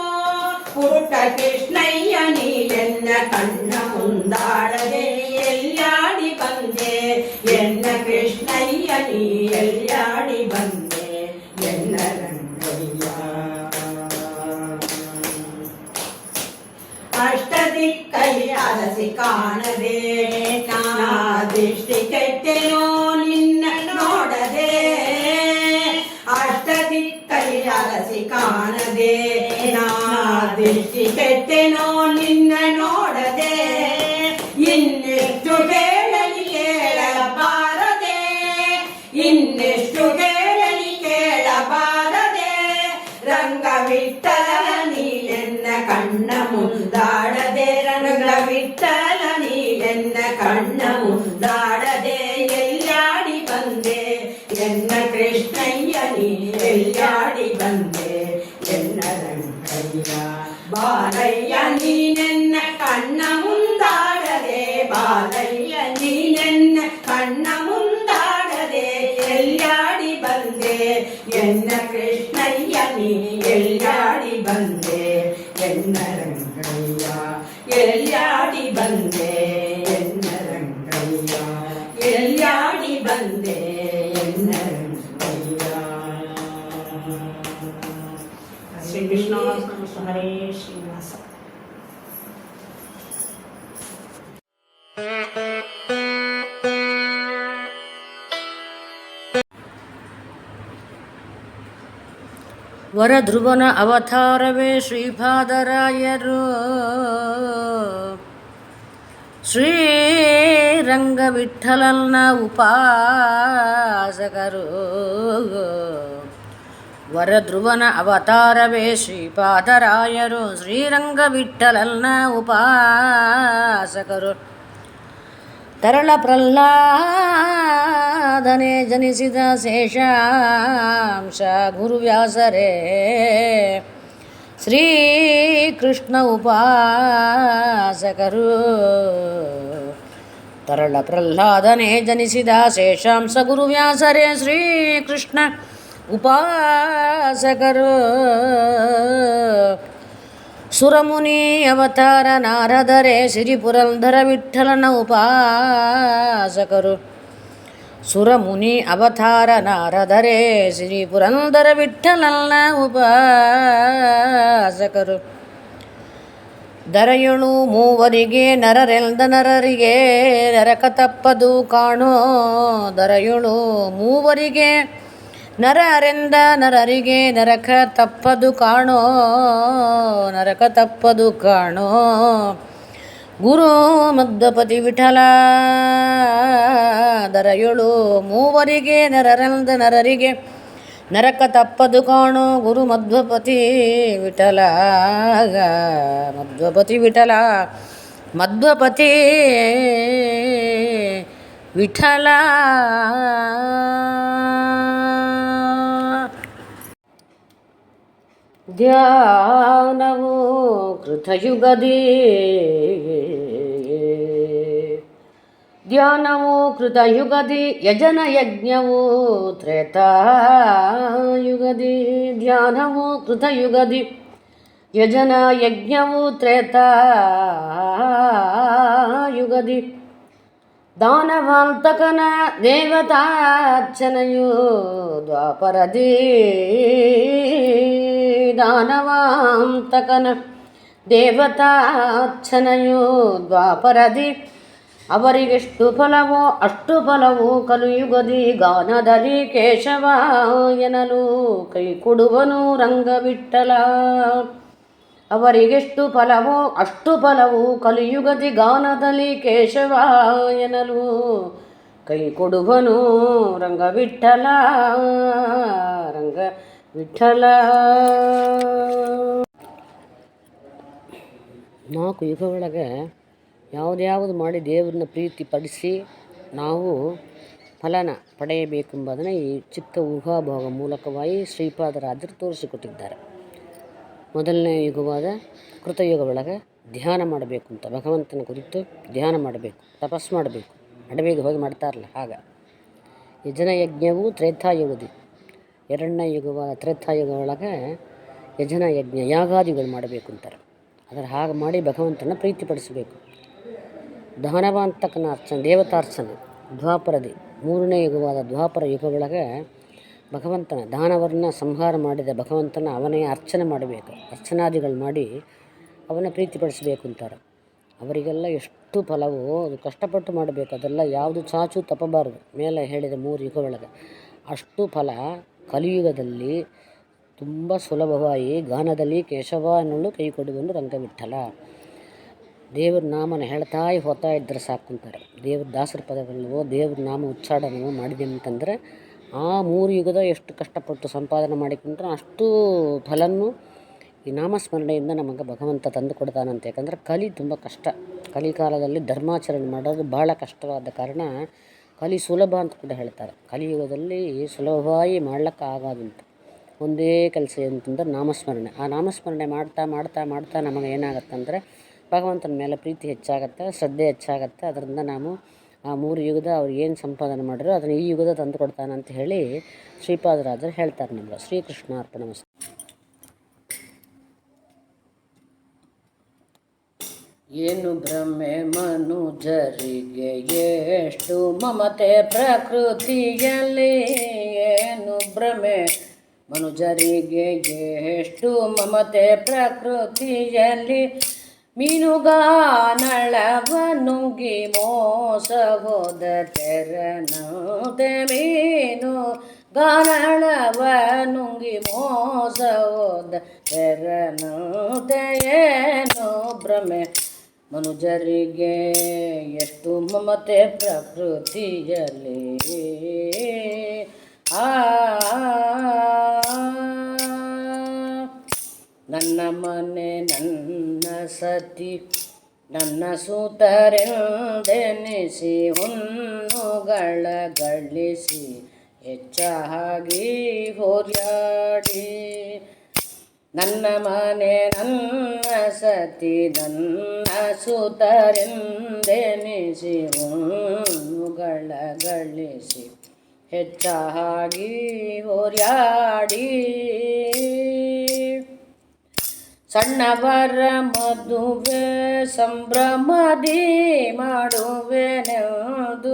ಪುಟ್ಟ ಕೃಷ್ಣಯ್ಯ ನೀ ಎನ್ನ ಕಣ್ಣ ಮುಂದಾಡದೆ ಎಲ್ಯಾಡಿ ಬಂದೆ ಎನ್ನ ಕೃಷ್ಣಯ್ಯ ನೀ ಎಲ್ಯಾಡಿ ಬಂದೆ ಎನ್ನ ರಂಗಯ್ಯ ಅಷ್ಟದಿಕ್ಕಲಿ ಅರಸಿ ಕಾಣದೆ ನಾ ದೃಷ್ಟಿ ಕೆಟ್ಟೆನೋ ನಿನ್ನ ನೋಡದೆ ಅಷ್ಟದಿಕ್ಕಲಿ ಅರಸಿ ಕಾಣದೆ ನಾ ದೃಷ್ಟಿ ಕೆಟ್ಟೆನೋ ನಿನ್ನ ನೋಡದೆ ಇನ್ನೆಷ್ಟು ಕೇಳಲಿ ಕೇಳಬಾರದೆ ಇನ್ನೆಷ್ಟು ಕೇಳಲಿ ಕೇಳಬಾರದೆ ರಂಗವಿಠಲ ನೀ ಎನ್ನ ಕಣ್ಣ ಮುಂದಾಡದೆ ರಂಗವಿಠಲ ನೀ ಎನ್ನ ಕಣ್ಣ ಮುಂದಾಡದೆ ಎಲ್ಯಾಡಿ ಬಂದೆ ಎನ್ನ ಕೃಷ್ಣಯ್ಯ ನೀ ಎಲ್ಯಾಡಿ ಬಂದೆ ಎನ್ನ ರಂಗಯ್ಯ ಬಾಲಯ್ಯ ನೀ ನನ್ನ ಕಣ್ಣ ಮುಂದಾಡದೆ ಬಾಲಯ್ಯ ನೀ ನನ್ನ ಕಣ್ಣ ಮುಂದಾಡದೆ ಎಲ್ಯಾಡಿ ಬಂದೆ ಎನ್ನ ಕೃಷ್ಣಯ್ಯ ನೀ ಎಲ್ಯಾಡಿ ಬಂದೆ ಎನ್ನ ರಂಗಯ್ಯ ಎಲ್ಯಾಡಿ ಬಂದೆ ಎನ್ನ ರಂಗಯ್ಯ ಎಲ್ಯಾಡಿ ಬಂದೆ ಎನ್ನ ರಂಗಯ್ಯ ಶ್ರೀ ಕೃಷ್ಣ ಹರೇ ಶ್ರೀನಿವಾಸ ವರಧ್ರುವನ ಅವತಾರವೇ ಶ್ರೀಪಾದರಾಯರು ಶ್ರೀರಂಗವಿಠಲನ ಉಪಾಸಕರು ವರಧ್ರುವನ ಅವತಾರವೇ ಶ್ರೀಪಾದರಾಯರು ಶ್ರೀರಂಗವಿಠಲನ ಉಪಾಸಕರು ತರಳ ಪ್ರಹ್ಲಾದನೆ ಜನಿಸಿದ ಶೇಷಾಂಶ ಗುರುವ್ಯಾಸರೇ ಶ್ರೀಕೃಷ್ಣ ಉಪಾಸಕರು. ತರಳ ಪ್ರಹ್ಲಾದನೆ ಜನಿಸಿದ ಶೇಷಾಂಶ ಗುರುವ್ಯಾಸರೇ ಶ್ರೀಕೃಷ್ಣ ಉಪಾಸಕರು. ಸುರಮುನಿ ಅವತಾರ ನಾರದರೆ ಶ್ರೀ ಪುರಂದರ ವಿಠ್ಠಲನ ಉಪಾಸಕರು. ಸುರಮುನಿ ಅವತಾರ ನಾರದರೆ ಶ್ರೀ ಪುರಂದರ ವಿಠ್ಠಲನ ಉಪಾಸಕರು. ದರೆಯಳು ಮೂವರಿಗೆ ನರರೆಲ್ದ ನರರಿಗೆ ನರಕ ತಪ್ಪದು ಕಾಣೋ. ದರೆಯಳು ಮೂವರಿಗೆ ನರರೆಂದ ನರರಿಗೆ ನರಕ ತಪ್ಪದು ಕಾಣೋ. ನರಕ ತಪ್ಪದು ಕಾಣೋ. ಗುರು ಮಧ್ವಪತಿ ವಿಠಲ. ದರೆಯಳು ಮೂವರಿಗೆ ನರರೆಂದ ನರರಿಗೆ ನರಕ ತಪ್ಪದು ಕಾಣೋ. ಗುರು ಮಧ್ವಪತಿ ವಿಠಲ. ಮಧ್ವಪತಿ ವಿಠಲ. ಮಧ್ವಪತಿ ವಿಠಲ. ಧ್ಯಾನವು ಕೃತಯುಗದಿ. ಧ್ಯಾನವು ಕೃತಯುಗದಿ ಯಜನ ಯಜ್ಞವು ತ್ರೇತಾಯುಗದಿ. ಧ್ಯಾನವು ಕೃತಯುಗದಿ ಯಜನ ಯಜ್ಞವು ತ್ರೇತಾಯುಗದಿ. ದಾನವಾಂತಕನ ದೇವತಾರ್ಚನೆಯು ದ್ವಾಪರದಿ. ದಾನವಾಂತಕನ ದೇವತಾರ್ಚನೆಯು ದ್ವಾಪರದಿ. ಅವರಿಗೆಷ್ಟು ಫಲವೋ ಅಷ್ಟು ಫಲವು ಕಲಿಯುಗದಿ. ಗಾನದಲ್ಲಿ ಕೇಶವ ಎನ್ನಲು ಕೈ ಕೊಡುವನು ರಂಗವಿಠಲ. ಅವರಿಗೆಷ್ಟು ಫಲವೋ ಅಷ್ಟು ಫಲವು ಕಲಿಯುಗದಿ. ಗಾನದಲ್ಲಿ ಕೇಶವ ಎನ್ನಲು ಕೈ ಕೊಡುವನು ರಂಗವಿಠಲ. ರಂಗವಿಠಲ. 4 ಯುಗ ಒಳಗೆ ಯಾವುದ್ಯಾವುದು ಮಾಡಿ ದೇವರನ್ನ ಪ್ರೀತಿಪಡಿಸಿ ನಾವು ಫಲನ ಪಡೆಯಬೇಕೆಂಬುದನ್ನು ಈ ಚಿಕ್ಕ ಊಹಾಭೋಗ ಮೂಲಕವಾಗಿ ಶ್ರೀಪಾದರಾಜರು ತೋರಿಸಿಕೊಟ್ಟಿದ್ದಾರೆ. ಮೊದಲನೇ ಯುಗವಾದ ಕೃತಯುಗ ಒಳಗೆ ಧ್ಯಾನ ಮಾಡಬೇಕು ಅಂತ, ಭಗವಂತನ ಕುರಿತು ಧ್ಯಾನ ಮಾಡಬೇಕು, ತಪಸ್ಸು ಮಾಡಬೇಕು, ಅಡವಿಗೆ ಹೋಗಿ ಮಾಡ್ತಾರಲ್ಲ ಆಗ. ಯಜನ ಯಜ್ಞವು ತ್ರೇತಾಯುಗದಿ. 2ನೇ ಯುಗವಾದ ತ್ರೇತಾಯುಗ ಒಳಗೆ ಯಜನ ಯಜ್ಞ ಯಾಗಾದಿಗಳು ಮಾಡಬೇಕು ಅಂತಾರೆ. ಅದರ ಹಾಗೆ ಮಾಡಿ ಭಗವಂತನ ಪ್ರೀತಿಪಡಿಸಬೇಕು. ದಾನವಾಂತಕನ ಅರ್ಚನೆ ದೇವತಾರ್ಚನೆ ದ್ವಾಪರದಿ. 3ನೇ ಯುಗವಾದ ದ್ವಾಪರ ಯುಗ ಒಳಗೆ ಭಗವಂತನ ದಾನವರನ್ನ ಸಂಹಾರ ಮಾಡಿದ ಭಗವಂತನ ಅವನೇ ಅರ್ಚನೆ ಮಾಡಬೇಕು. ಅರ್ಚನಾದಿಗಳು ಮಾಡಿ ಅವನ ಪ್ರೀತಿಪಡಿಸಬೇಕು ಅಂತಾರೆ. ಅವರಿಗೆಲ್ಲ ಎಷ್ಟು ಫಲವೋ ಅದು ಕಷ್ಟಪಟ್ಟು ಮಾಡಬೇಕು. ಅದೆಲ್ಲ ಯಾವುದು ಚಾಚು ತಪ್ಪಬಾರದು. ಮೇಲೆ ಹೇಳಿದ 3 ಯುಗ ಒಳಗೆ ಅಷ್ಟು ಫಲ ಕಲಿಯುಗದಲ್ಲಿ ತುಂಬ ಸುಲಭವಾಗಿ ಗಾನದಲ್ಲಿ ಕೇಶವ ಎನ್ನಲು ಕೈ ಕೊಡುವನು ರಂಗವಿಠಲ. ದೇವ್ರ ನಾಮನ ಹೇಳ್ತಾ ಹೋಗ್ತಾ ಇದ್ದರೆ ಸಾಕುಂತಾರೆ. ದೇವ್ರ ದಾಸರ ಪದಗಳನ್ನೋ ದೇವ್ರ ನಾಮ ಉಚ್ಚಾರಣೆಯೋ ಮಾಡಿದೆ ಅಂತಂದರೆ ಆ 3 ಯುಗದ ಎಷ್ಟು ಕಷ್ಟಪಟ್ಟು ಸಂಪಾದನೆ ಮಾಡಿಕೊಂಡ್ರೆ ಅಷ್ಟು ಫಲನ್ನು ಈ ನಾಮಸ್ಮರಣೆಯಿಂದ ನಮಗೆ ಭಗವಂತ ತಂದು ಕೊಡ್ತಾನಂತೆ. ಯಾಕಂದರೆ ಕಲಿ ತುಂಬ ಕಷ್ಟ. ಕಲಿಕಾಲದಲ್ಲಿ ಧರ್ಮಾಚರಣೆ ಮಾಡೋದು ಭಾಳ ಕಷ್ಟವಾದ ಕಾರಣ ಕಲಿ ಸುಲಭ ಅಂತ ಕೂಡ ಹೇಳ್ತಾರೆ. ಕಲಿಯುಗದಲ್ಲಿ ಸುಲಭವಾಗಿ ಮಾಡ್ಲಿಕ್ಕೆ ಆಗೋದಂತ ಒಂದೇ ಕೆಲಸ ಅಂತಂದ್ರೆ ನಾಮಸ್ಮರಣೆ. ಆ ನಾಮಸ್ಮರಣೆ ಮಾಡ್ತಾ ಮಾಡ್ತಾ ಮಾಡ್ತಾ ನಮಗೆ ಏನಾಗತ್ತಂದರೆ ಭಗವಂತನ ಮೇಲೆ ಪ್ರೀತಿ ಹೆಚ್ಚಾಗತ್ತೆ, ಶ್ರದ್ಧೆ ಹೆಚ್ಚಾಗತ್ತೆ. ಅದರಿಂದ ನಾವು ಆ 3 ಯುಗದ ಅವ್ರು ಏನು ಸಂಪಾದನೆ ಮಾಡಿರೋ ಅದನ್ನು ಈ ಯುಗದ ತಂದು ಕೊಡ್ತಾನಂತ ಹೇಳಿ ಶ್ರೀಪಾದರಾಜರು ಹೇಳ್ತಾರೆ ನಮಗೆ. ಶ್ರೀಕೃಷ್ಣ ಅರ್ಪಣಮಸ್ತು. ಏನು ಭ್ರಮೆ ಮನುಜರಿಗೆ ಎಷ್ಟು ಮಮತೆ ಪ್ರಕೃತಿಯಲ್ಲಿ. ಏನು ಭ್ರಮೆ ಮನುಜರಿಗೆ ಎಷ್ಟು ಮಮತೆ ಪ್ರಕೃತಿಯಲ್ಲಿ. ಮೀನುಗಾನಳವ ನುಂಗಿ ಮೋಸ ಹೋದ ತೆರನದೆ. ಮೀನು ಗಾನಳವ ನುಂಗಿ ಮೋಸ ಹೋದ ತೆರನದೆ. ಏನು ಭ್ರಮೆ ಮನುಜರಿಗೆ ಎಷ್ಟು ಮಮತೆ ಪ್ರಕೃತಿಯಲ್ಲಿ. ನನ್ನ ಮನೆ ನನ್ನ ಸತಿ ನನ್ನ ಸೂತರೆಂದೆನಿಸಿ ಹುಣ್ಣುಗಳ ಗಳಿಸಿ ಹೆಚ್ಚಾಗಿ ಹೋರ್ಯಾಡಿ ನನ್ನ ಮನೆ ನನ್ನ ಸತಿ ನನ್ನ ಸುತರೆಂದೆನಿಸಿ ಹುಣ್ಣುಗಳ ಗಳಿಸಿ ಹೆಚ್ಚಾಗಿ ಹೋರ್ಯಾಡಿ ಸಣ್ಣವರ ಮದುವೆ ಸಂಭ್ರಮದಿ ಮಾಡುವೆನೆಂದು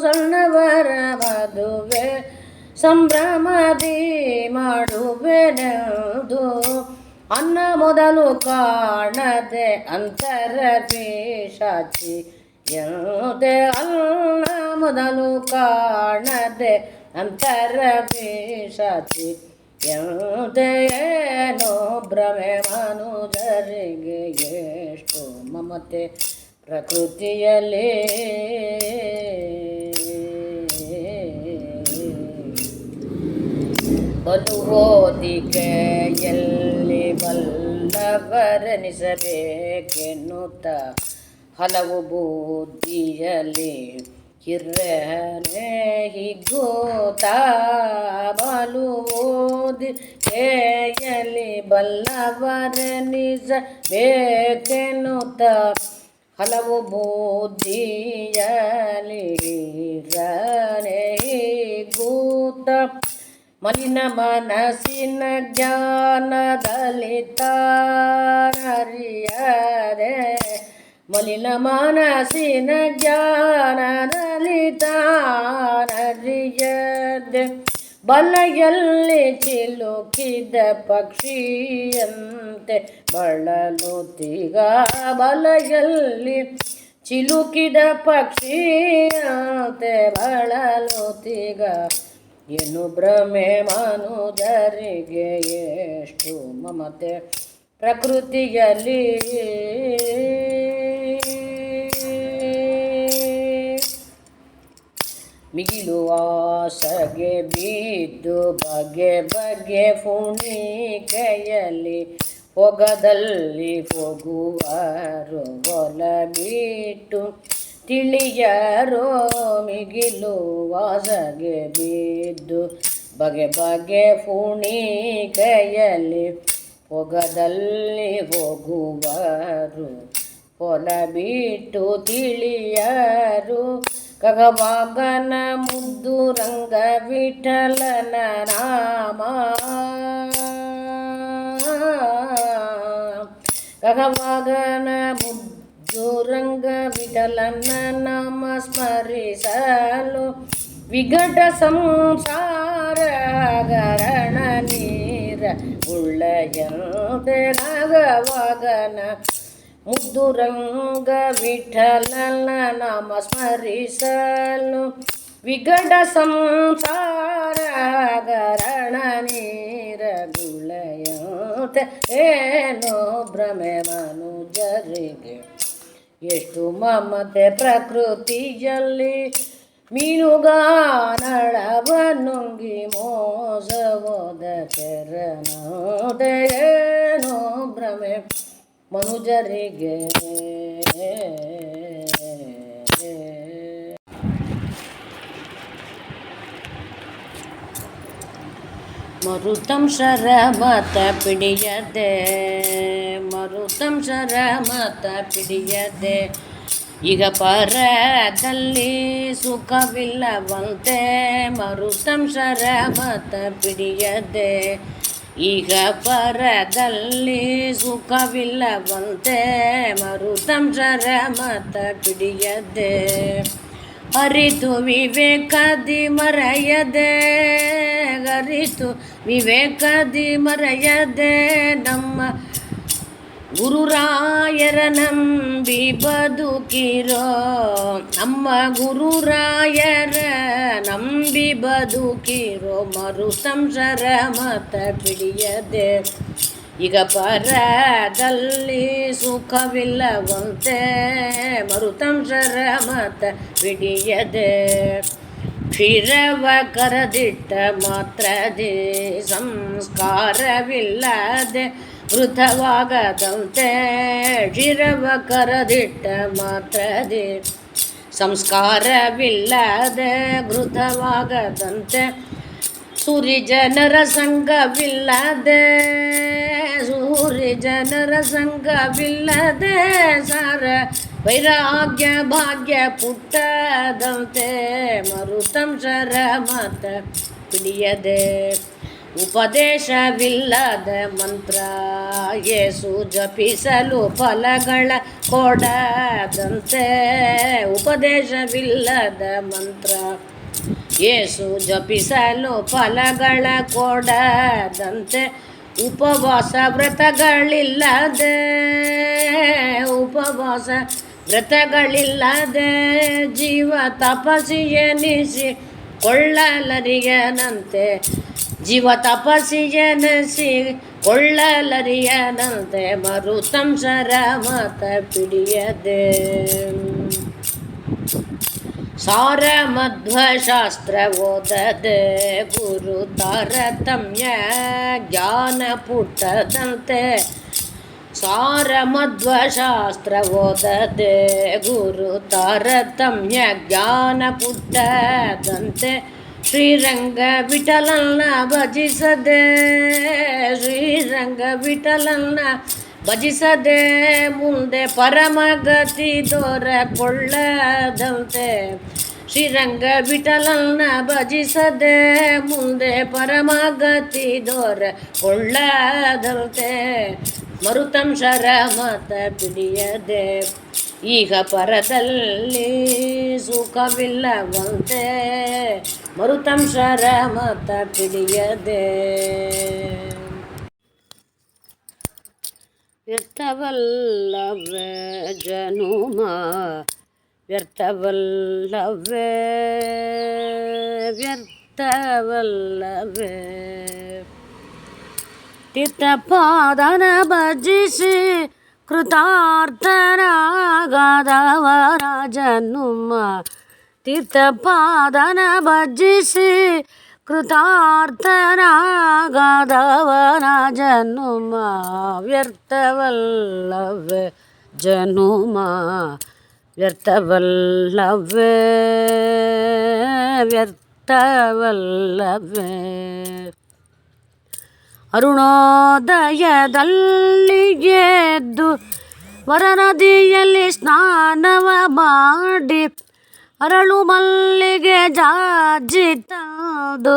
ಸಣ್ಣವರ ಮದುವೆ ಸಂಭ್ರಮದಿ ಮಾಡುವೆನೆಂದು ಅನ್ನ ಮೊದಲು ಕಾಣದೆ ಅಂತರ ಪಿಶಾಚಿ ಎಂದೆ ಅನ್ನ ಮೊದಲು ಕಾಣದೆ ಅಂತರ ಪಿಶಾಚಿ ಎಂದೆಯೇನೋ ಭ್ರಮೆ ಮನುಜರಿಗೆ ಎಷ್ಟು ಮಮತೆ ಪ್ರಕೃತಿಯಲ್ಲಿ ಬಲು ಓದಿಕೆಯಲ್ಲಿ ಬಲ್ಲವರೆನಿಸಬೇಕೆನ್ನುತ್ತ ಹಲವು ಬುದ್ಧಿಯಲ್ಲಿ ಹಿರ್ರನೆ ಹಿಗ್ಗುತ್ತಾ ಬಲು ಓದಿಕೆಯಲ್ಲಿ ಬಲ್ಲವರೆನಿಸಬೇಕೆನ್ನುತ್ತ ಹಲವು ಬುದ್ಧಿಯಲ್ಲಿ ಹಿರ್ರನೆ ಹಿಗ್ಗುತ್ತ ಮಲಿನ ಮನಸ್ಸಿನ ಜ್ಞಾನದಲ್ಲಿ ತಾನರಿಯದೆ ಮಲಿನ ಮನಸ್ಸಿನ ಜ್ಞಾನದಲ್ಲಿ ತಾನರಿಯದೆ ಬಲೆಯಲ್ಲಿ ಚಿಲುಕಿದ ಪಕ್ಷಿಯಂತೆ ಬಳಲುತ್ತೀಗ ಬಲೆಯಲ್ಲಿ ಚಿಲುಕಿದ ಪಕ್ಷಿಯಂತೆ ಬಳಲುತ್ತೀಗ ಏನು ಭ್ರಮೆ ಮನುಜರಿಗೆ ಎಷ್ಟು ಮಮತೆ ಪ್ರಕೃತಿಯಲ್ಲಿ ಮಿಗಿಲು ಆಸೆಗೆ ಬಿದ್ದು ಬಗೆ ಬಗೆ ಫುಣಿಕೆಯಲ್ಲಿ ಹೊಗದಲ್ಲಿ ಹೋಗುವರು ಹೊಲ ಬಿಟ್ಟು ತಿಳಿಯರೋ ಮಿಗಿಲು ವಾಸಗೆ ಬಿದ್ದು ಬಗೆ ಬಗೆ ಫುಣಿಕೆಯಲ್ಲಿ ಹೊಗದಲ್ಲಿ ಹೋಗುವರು ಹೊಲ ಬಿಟ್ಟು ತಿಳಿಯರು ಕಗವಾಗನ ಮುದ್ದು ರಂಗ ವಿಠಲನ ನಾಮ ಕಗವಾಗನ ಮುದ್ದು ರಂಗ ವಿಠಲನ ನಾಮ ಸ್ಮರಿಸಲು ವಿಘಟ ಸಂಸಾರ ಗರಣ ನೀರ ಉಳ್ಳಯಂತೆ ನಗವಾಗನ ಮುದ್ದು ರಂಗ ವಿಠಲನ ನಾಮ ಸ್ಮರಿಸಲು ವಿಘಟ ಸಂಸಾರ ಗರಣ ನೀರ ಗುಳ್ಳಯಂತೆ ಏನೋ ಭ್ರಮೆ ಮನುಜರಿಗೆ ಎಷ್ಟು ಮಮತೆ ಪ್ರಕೃತಿಯಲ್ಲಿ ಮೀನುಗಾನಳವ ನುಂಗಿ ಮೋಸವೋದ ಕೆರನೋದೇನೋ ಭ್ರಮೆ ಮನುಜರಿಗೆ ಮರುತಂಶರ ಮತ ಪಿಡಿಯದೆ ಮರುತಂಶರ ಮತ ಪಿಡಿಯದೆ ಈಗ ಪರದಲ್ಲಿ ಸುಖವಿಲ್ಲವಂತೆ ಮರುತಂಶರ ಮತ ಪಿಡಿಯದೆ ಈಗ ಪರದಲ್ಲಿ ಸುಖವಿಲ್ಲವಂತೆ ಮರುತಂಶರ ಮತ ಪಿಡಿಯದೆ ಅರಿತು ವಿವೇಕದಿ ಮರೆಯದೆ ಅರಿತು ವಿವೇಕದಿ ಮರೆಯದೆ ನಮ್ಮ ಗುರುರಾಯರ ನಂಬಿ ಬದುಕಿರೋ ನಮ್ಮ ಗುರುರಾಯರ ನಂಬಿ ಬದುಕಿರೋ ಮರುತಂಶರ ಮತ ಪಿಡಿಯದೆ ಈಗ ಪರದಲ್ಲಿ ಸುಖವಿಲ್ಲವಂತೆ ಮರುತಂಶರ ಮತ ಪಿಡಿಯದೆ ಕ್ಷೀರವ ಕರದಿಟ್ಟ ಮಾತ್ರದಿ ಸಂಸ್ಕಾರವಿಲ್ಲದೆ ವೃಥವಾಗದಂತೆ ಶಿರವ ಕರದಿಟ್ಟ ಮಾತ್ರದಿ ಸಂಸ್ಕಾರವಿಲ್ಲದೆ ಘೃತವಾಗದಂತೆ ಸೂರ್ಯಜನರ ಸಂಘವಿಲ್ಲದೆ ಸಂಘವಿಲ್ಲದೆ ಸಾರ ವೈರಾಗ್ಯ ಭಾಗ್ಯ ಪುಟ್ಟದಂತೆ ಮರುತಂಶರ ಮತ ಪಿಡಿಯದೆ ಉಪದೇಶವಿಲ್ಲದ ಮಂತ್ರ ಯೇಸು ಜಪಿಸಲು ಫಲಗಳ ಕೊಡದಂತೆ ಉಪದೇಶವಿಲ್ಲದ ಮಂತ್ರ ಯೇಸು ಜಪಿಸಲು ಫಲಗಳ ಕೊಡದಂತೆ ಉಪವಾಸ ವ್ರತಗಳಿಲ್ಲದೆ ಜೀವ ತಪಸ್ಸಿಯನಿಸಿ ಕೊಳ್ಳಲರಿಯನಂತೆ ಜೀವ ತಪಸ್ಸಿಯನಿಸಿ ಕೊಳ್ಳಲರಿಯನಂತೆ ಮರುತಂಶರ ಮತ ಪಿಡಿಯದೆ ಸಾರ ಮಧ್ವಶಾಸ್ತ್ರ ಓದದೆ ಗುರು ತಾರತಮ್ಯ ಜ್ಞಾನ ಪುಟ್ಟದಂತೆ ಸಾರ ಮಧ್ವಶಾಸ್ತ್ರ ಓದದೆ ಗುರು ತಾರತಮ್ಯ ಜ್ಞಾನ ಪುಟ್ಟದಂತೆ ಶ್ರೀರಂಗ ವಿಠಲನ ಭಜಿಸದೆ ಭಜಿಸದೆ ಮುಂದೆ ಪರಮಗತಿ ದೊರಕೊಳ್ಳದಂತೆ ಶ್ರೀರಂಗ ವಿಠಲನ ಭಜಿಸದೆ ಮುಂದೆ ಪರಮಗತಿ ದೊರಕೊಳ್ಳದಂತೆ ಮರುತಂಶರ ಮತ ಪಿಡಿಯದೆ ಈಗ ಪರದಲ್ಲಿ ಸುಖವಿಲ್ಲವಂತೆ ಮರುತಂಶರ ಮತ ಪಿಡಿಯದೆ ವ್ಯರ್ಥವಲ್ಲವೇ ಜನುಮ ವ್ಯರ್ಥವಲ್ಲವೇ ತೀರ್ಥಪಾದನ ಭಜಿಸಿ ಕೃತಾರ್ಥನಾಗದವರ ಜನುಮ ತೀರ್ಥಪಾದನ ಭಜಿಸಿ ಕೃತಾರ್ಥನಾಗದವನ ಜನುಮ ವ್ಯರ್ಥವಲ್ಲವೇ ಜನುಮ ವ್ಯರ್ಥವಲ್ಲವೇ ಅರುಣೋದಯದಲ್ಲಿ ಎದ್ದು ವರನದಿಯಲ್ಲಿ ಸ್ನಾನವ ಮಾಡಿ ಅರಳು ಮಲ್ಲಿಗೆ ಜಾಜಿ ತಂದು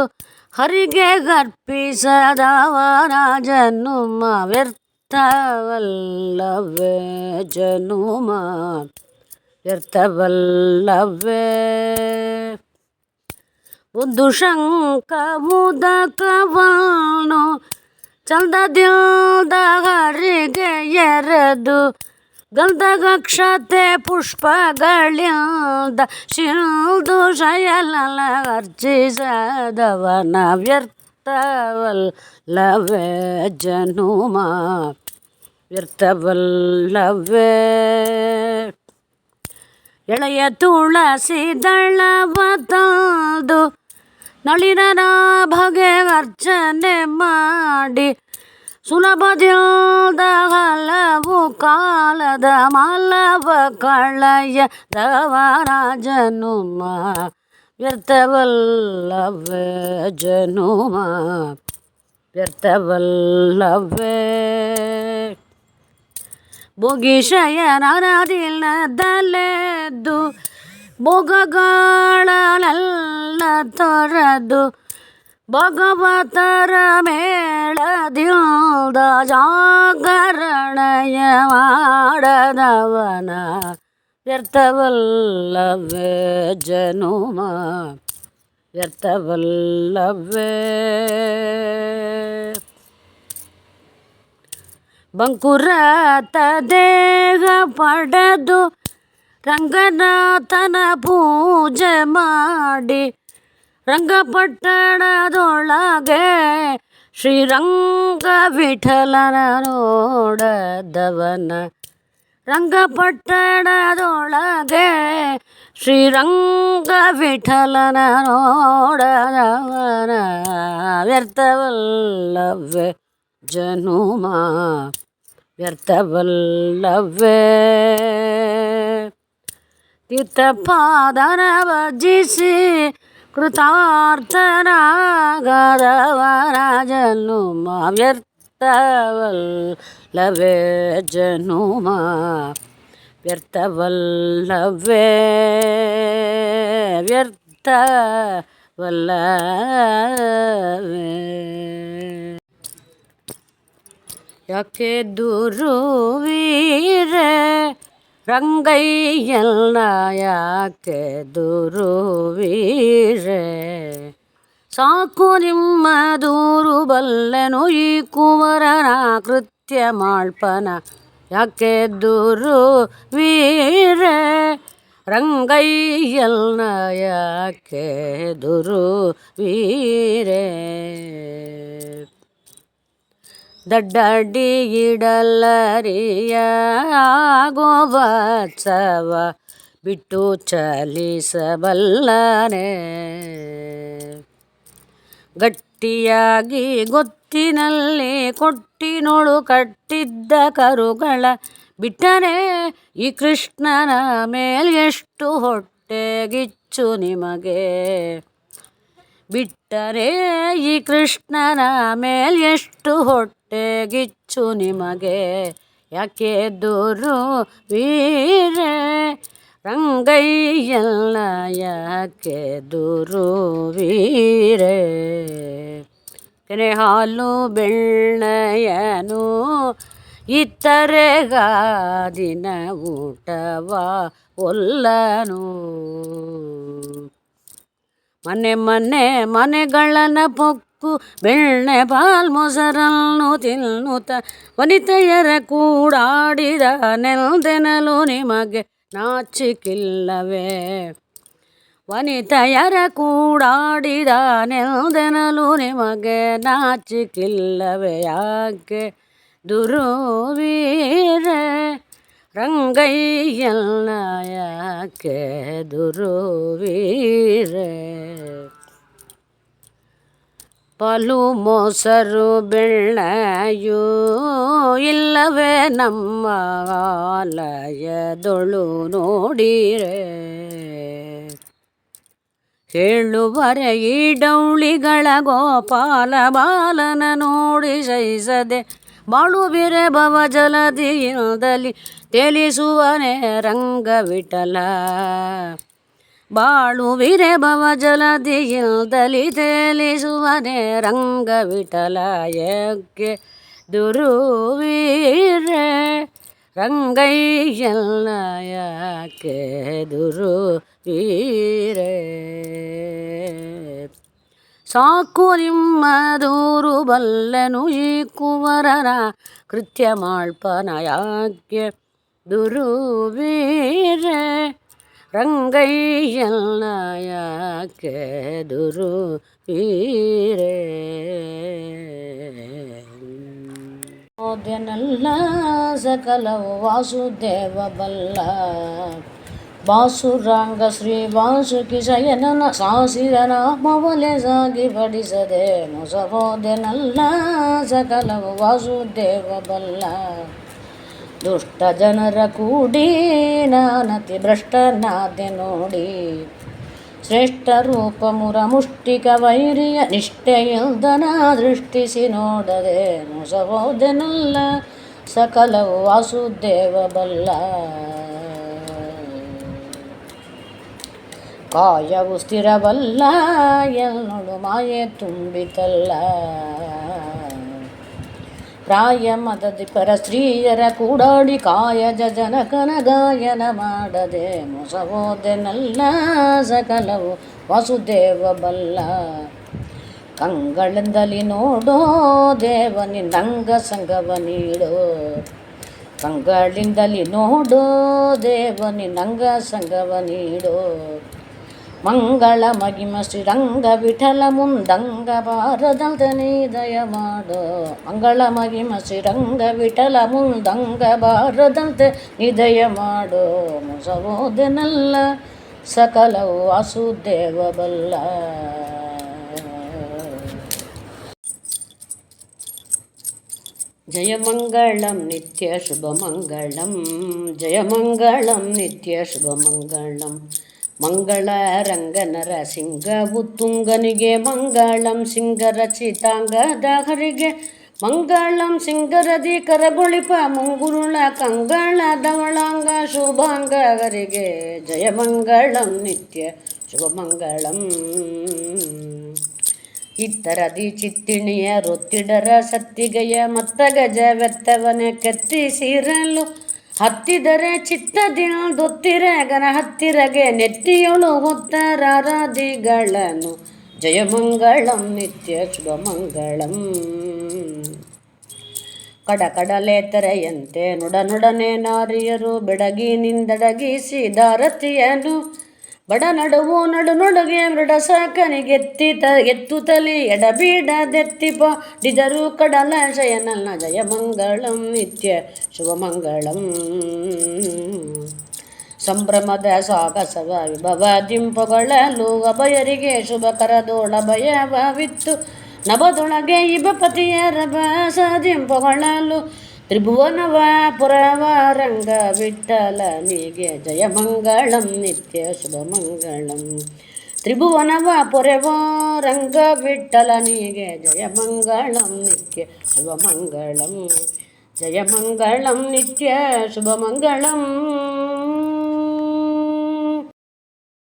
ಹರಿಗೆ ಗರ್ಪಿಸದವನ ಜನುಮ ವ್ಯರ್ಥವಲ್ಲವೇ ಜನುಮ ವ್ಯರ್ಥವಲ್ಲವೇ ಒಂದು ಶಂಕ ಮುದಕವನು ಚಂದದಿಂದ ಹರಿಗೆ ಎರೆದು ಗಂಧಗಕ್ಷತೆ ಪುಷ್ಪಗಳಿಂದ ಶಿಲ್ದು ಶಯಲಲ ಅರ್ಚಿಸದವನ ವ್ಯರ್ಥವಲ್ಲವೇ ಜನುಮ ವ್ಯರ್ಥವಲ್ಲವೇ ಎಳೆಯ ತುಳಸಿ ದಳವ ತಂದು ನಳಿನನ ಬಗೆ ಅರ್ಚನೆ ಮಾಡಿ ಸುಲಭದಿಂದ ಹಲವು ಕಾಲದ ಮಲವ ಕಳೆಯದವನ ಜನುಮ ವ್ಯರ್ಥವಲ್ಲವೇ ಜನುಮ ವ್ಯರ್ಥವಲ್ಲವೇ ಭೋಗಿಶಯನದಿಲ್ಲದಲೆದ್ದು ಭೋಗಗಳನ್ನೆಲ್ಲ ತೊರೆದು ಭಗವತರ ಮೇಳದಿಂದ ಜಾಗರಣೆಯ ಮಾಡದವನ ವ್ಯರ್ಥವಲ್ಲವೇ ಜನುಮ ವ್ಯರ್ಥವಲ್ಲವೇ ಬಂಕುರತ ದೇಹ ಪಡೆದು ರಂಗನಾಥನ ಪೂಜೆ ಮಾಡಿ ರಂಗಪಟ್ಟಣದೊಳಗೆ ಶ್ರೀರಂಗ ವಿಠಲನ ನೋಡದವನ ರಂಗಪಟ್ಟಣದೊಳಗೆ ಶ್ರೀರಂಗ ವಿಠಲನ ನೋಡದವನ ವ್ಯರ್ಥವಲ್ಲವೇ ಜನುಮ ವ್ಯರ್ಥವಲ್ಲವೇ. ತೀರ್ಥಪಾದನ ಭಜಿಸಿ ಕೃತಾರ್ಥನಾಗದವನ ಜನುಮ ವ್ಯರ್ಥವಲ್ಲವೇ. ಜನುಮ ವ್ಯರ್ಥವಲ್ಲವೇ. ವ್ಯರ್ಥವಲ್ಲವೇ. ಯಾಕೆ ದುರುವೀರೆ ರಂಗಯ್ಯನ ಯಾಕೆ ದುರುವೀರೆ. ಸಾಕು ನಿಮ್ಮ ದೂರು ಬಲ್ಲೆನು ಈ ಕುವರನ ಕೃತ್ಯ ಮಾಳ್ಪನ. ಯಾಕೆ ದುರುವೀರೆ ರಂಗಯ್ಯನ ಯಾಕೆ ದುರುವೀರೆ. ದಡ್ಡಡಿ ಇಡಲರಿಯಾಗೋ ವತ್ಸವ ಬಿಟ್ಟು ಚಲಿಸಬಲ್ಲನೆ. ಗಟ್ಟಿಯಾಗಿ ಗೊತ್ತಿನಲ್ಲಿ ಕೊಟ್ಟಿನೋಳು ಕಟ್ಟಿದ್ದ ಕರುಗಳ ಬಿಟ್ಟರೆ ಈ ಕೃಷ್ಣನ ಮೇಲ್ ಎಷ್ಟು ಹೊಟ್ಟೆಗಿಚ್ಚು ನಿಮಗೆ. ಬಿಟ್ಟರೆ ಈ ಕೃಷ್ಣನ ಮೇಲ್ ಎಷ್ಟು ಹೊಟ್ಟೆಗಿಚ್ಚು ನಿಮಗೆ. ಯಾಕೆ ದುರುವೀರೆ ರಂಗಯ್ಯನ ಯಾಕೆ ದುರುವೀರೆ. ಕೆನೆ ಹಾಲು ಬೆಣ್ಣೆಯನು ಇತ್ತರೆ ಗಾದಿನ ಊಟವ ಒಲ್ಲನು. ಮನೆಗಳನ್ನು ಪೊಕ್ಕು ಬೆಣ್ಣೆ ಪಾಲ್ ಮೊಸರನ್ನು ತಿನ್ನುತ್ತ ವನಿತೆಯರ ಕೂಡಾಡಿದ ನೆಲ್ದೆನಲು ನಿಮಗೆ ನಾಚಿಕಿಲ್ಲವೇ. ವನಿತೆಯರ ಕೂಡಾಡಿದ ನೆಲ್ದೆನಲು ನಿಮಗೆ ನಾಚಿಕಿಲ್ಲವೇ. ಯಾಕೆ ದುರುವೀರೆ ರಂಗಯ್ಯನ ಯಾಕೆ ದುರುವೀರೆ. ಪಾಲು ಮೊಸರು ಬೆಣ್ಣೆಯೂ ಇಲ್ಲವೇ ನಮ್ಮ ಆಲಯದೊಳು ನೋಡಿರೆ. ಹೇಳುವರೆ ಈ ಡೌಳಿಗಳ ಗೋಪಾಲ ಬಾಲನ ನೋಡಿ ಸಹಿಸದೆ ಬಾಳುವಿರೆ ಭವ ಜಲದಿಯಿಂದಲಿ ತೇಲಿಸುವನೆ ರಂಗವಿಠಲ. ಬಾಳುವಿರೆ ಭವ ಜಲದಿಯಿಂದಲಿ ತೇಲಿಸುವನೆ ರಂಗವಿಠಲ. ಯಾಕೆ ದುರುವೀರೆ ರಂಗಯ್ಯನ ಯಾಕೆ ದುರುವೀರೆ. ಸಾಕು ನಿಮ್ಮ ದೂರು ಬಲ್ಲೆನು ಈ ಕುವರನ ಕೃತ್ಯ ಮಾಳ್ಪನ. ಯಾಕೆ ದುರುವೀರೆ ರಂಗಯ್ಯನ ಯಾಕೆ ದುರುವೀರೆ. ಓದೆನಲ್ಲ ಸಕಲವು ವಾಸುದೇವ ಬಲ್ಲ. ಬಾಸುರಾಂಗ ಶ್ರೀ ವಾಸುಕಿ ಶಯನನ ಸಾಸಿರ ನಾಮವಲೆ ಸಾಗಿ ಬಡಿಸದೆ ಮೊಸಬೋದೆನಲ್ಲ ಸಕಲವು ವಾಸುದೇವ ಬಲ್ಲ. ದುಷ್ಟ ಜನರ ಕೂಡಿ ನಾನತಿ ಭ್ರಷ್ಟನಾದೆ ನೋಡಿ. ಶ್ರೇಷ್ಠ ರೂಪ ಮುರ ಮುಷ್ಟಿಕ ವೈರಿಯ ನಿಷ್ಠೆಯಿಲ್ದನ ದೃಷ್ಟಿಸಿ ನೋಡದೆ ಮೊಸಬೋದೆನಲ್ಲ ಸಕಲವು ವಾಸುದೇವ ಬಲ್ಲ. ಕಾಯವು ಸ್ಥಿರವಲ್ಲ ಎನ್ನೊಳು ಮಾಯೆ ತುಂಬಿತಲ್ಲ. ಪ್ರಾಯ ಮದದಿ ಪರ ಸ್ತ್ರೀಯರ ಕೂಡಾಡಿ ಕಾಯಜ ಜನಕನ ಗಾಯನ ಮಾಡದೆ ಮೊಸಬೋದೆನಲ್ಲ ಸಕಲವು ವಾಸುದೇವ ಬಲ್ಲ. ಕಂಗಳಿಂದಲಿ ನೋಡೋ ದೇವನಿಂದಂಗ ಸಂಗವ ನೀಡೋ. ಕಂಗಳಿಂದಲಿ ನೋಡೋ ದೇವನಿಂದಂಗ ಸಂಗವ ನೀಡೋ. ಮಂಗಳ ಮಗಿಮ ಶ್ರೀರಂಗ ವಿಠಲ ಮುಂದಂಗ ಬಾರದಂತೆ ನೀ ದಯ ಮಾಡೋ. ಮಂಗಳ ಮಗಿಮ ಶ್ರೀರಂಗ ವಿಠಲ ಮುಂದಂಗ ಬಾರದಂತೆ ನೀ ದಯ ಮಾಡೋ. ಮೊಸಬೋದೆನಲ್ಲ ಸಕಲವು ವಾಸುದೇವ ಬಲ್ಲ. ಜಯಮಂಗಳಂ ನಿತ್ಯ ಶುಭಮಂಗಳಂ ಜಯಮಂಗಳಂ ನಿತ್ಯ ಶುಭಮಂಗಳಂ ಮಂಗಳ ರಂಗನರ ಸಿಂಗವು ತುಂಗನಿಗೆ ಮಂಗಳಂ ಸಿಂಗರಚಿತಾಂಗದ ಹರಿಗೆ ಮಂಗಳಂ ಸಿಂಗರದಿ ಕರಗೊಳಿಪ ಮುಂಗುರುಳ ಕಂಗಳ ಧವಳಾಂಗ ಶುಭಾಂಗರಿಗೆ ಜಯಮಂಗಳಂ ನಿತ್ಯ ಶುಭಮಂಗಳಂ ಇತ್ತರದಿ ಚಿತ್ತಿಣಿಯ ರೊತ್ತಿಡರ ಸತ್ತಿಗೆಯ ಮತ್ತ ಗಜವೆತ್ತವನ ಕೆತ್ತಿಸಿರಲು ಹತ್ತಿದರೆ ಚಿತ್ತದಿಲ್ದೊತ್ತಿರ ಗನ ಹತ್ತಿರಗೆ ನೆತ್ತಿಯೊಳು ಹೊತ್ತರಾರಾದಿಗಳನ್ನು ಜಯಮಂಗಳಂ ನಿತ್ಯ ಶುಭಮಂಗಳಂ ಕಡಕಡಲೆ ತೆರೆಯಂತೆ ನುಡನುಡನೆ ನಾರಿಯರು ಬೆಡಗಿನಿಂದಡಗಿಸಿದಾರತಿಯನು ಬಡ ನಡುವು ನಡುನೊಡುಗೆ ಮೃಡ ಸಾಕನಿಗೆತ್ತುತ್ತಲಿ ಎಡಬೀಡದೆತ್ತಿಪ ಡಿದರು ಕಡಲ ಶಯನನ ಜಯಮಂಗಳಂ ನಿತ್ಯ ಶುಭಮಂಗಳಂ ಸಂಭ್ರಮದ ಸಾಗಸವ ವಿಭವ ದಿಂಪುಗಳಲು ಅಭಯರಿಗೆ ಶುಭ ಕರದೋಳ ಭಯವಿತ್ತು ನಭದೊಳಗೆ ಇಬಪತಿಯರ ದಿಂಪುಗಳಲು ತ್ರಿಭುವನವ ಪುರವರಂಗ ವಿಠಲನಿಗೆ ಜಯಮಂಗಳಂ ನಿತ್ಯ ಶುಭಮಂಗಳಂ ತ್ರಿಭುವನವ ಪುರವರಂಗ ವಿಠಲನಿಗೆ ಜಯಮಂಗಳಂ ನಿತ್ಯ ಶುಭಮಂಗಳಂ ಜಯಮಂಗಳಂ ನಿತ್ಯ ಶುಭಮಂಗಳಂ.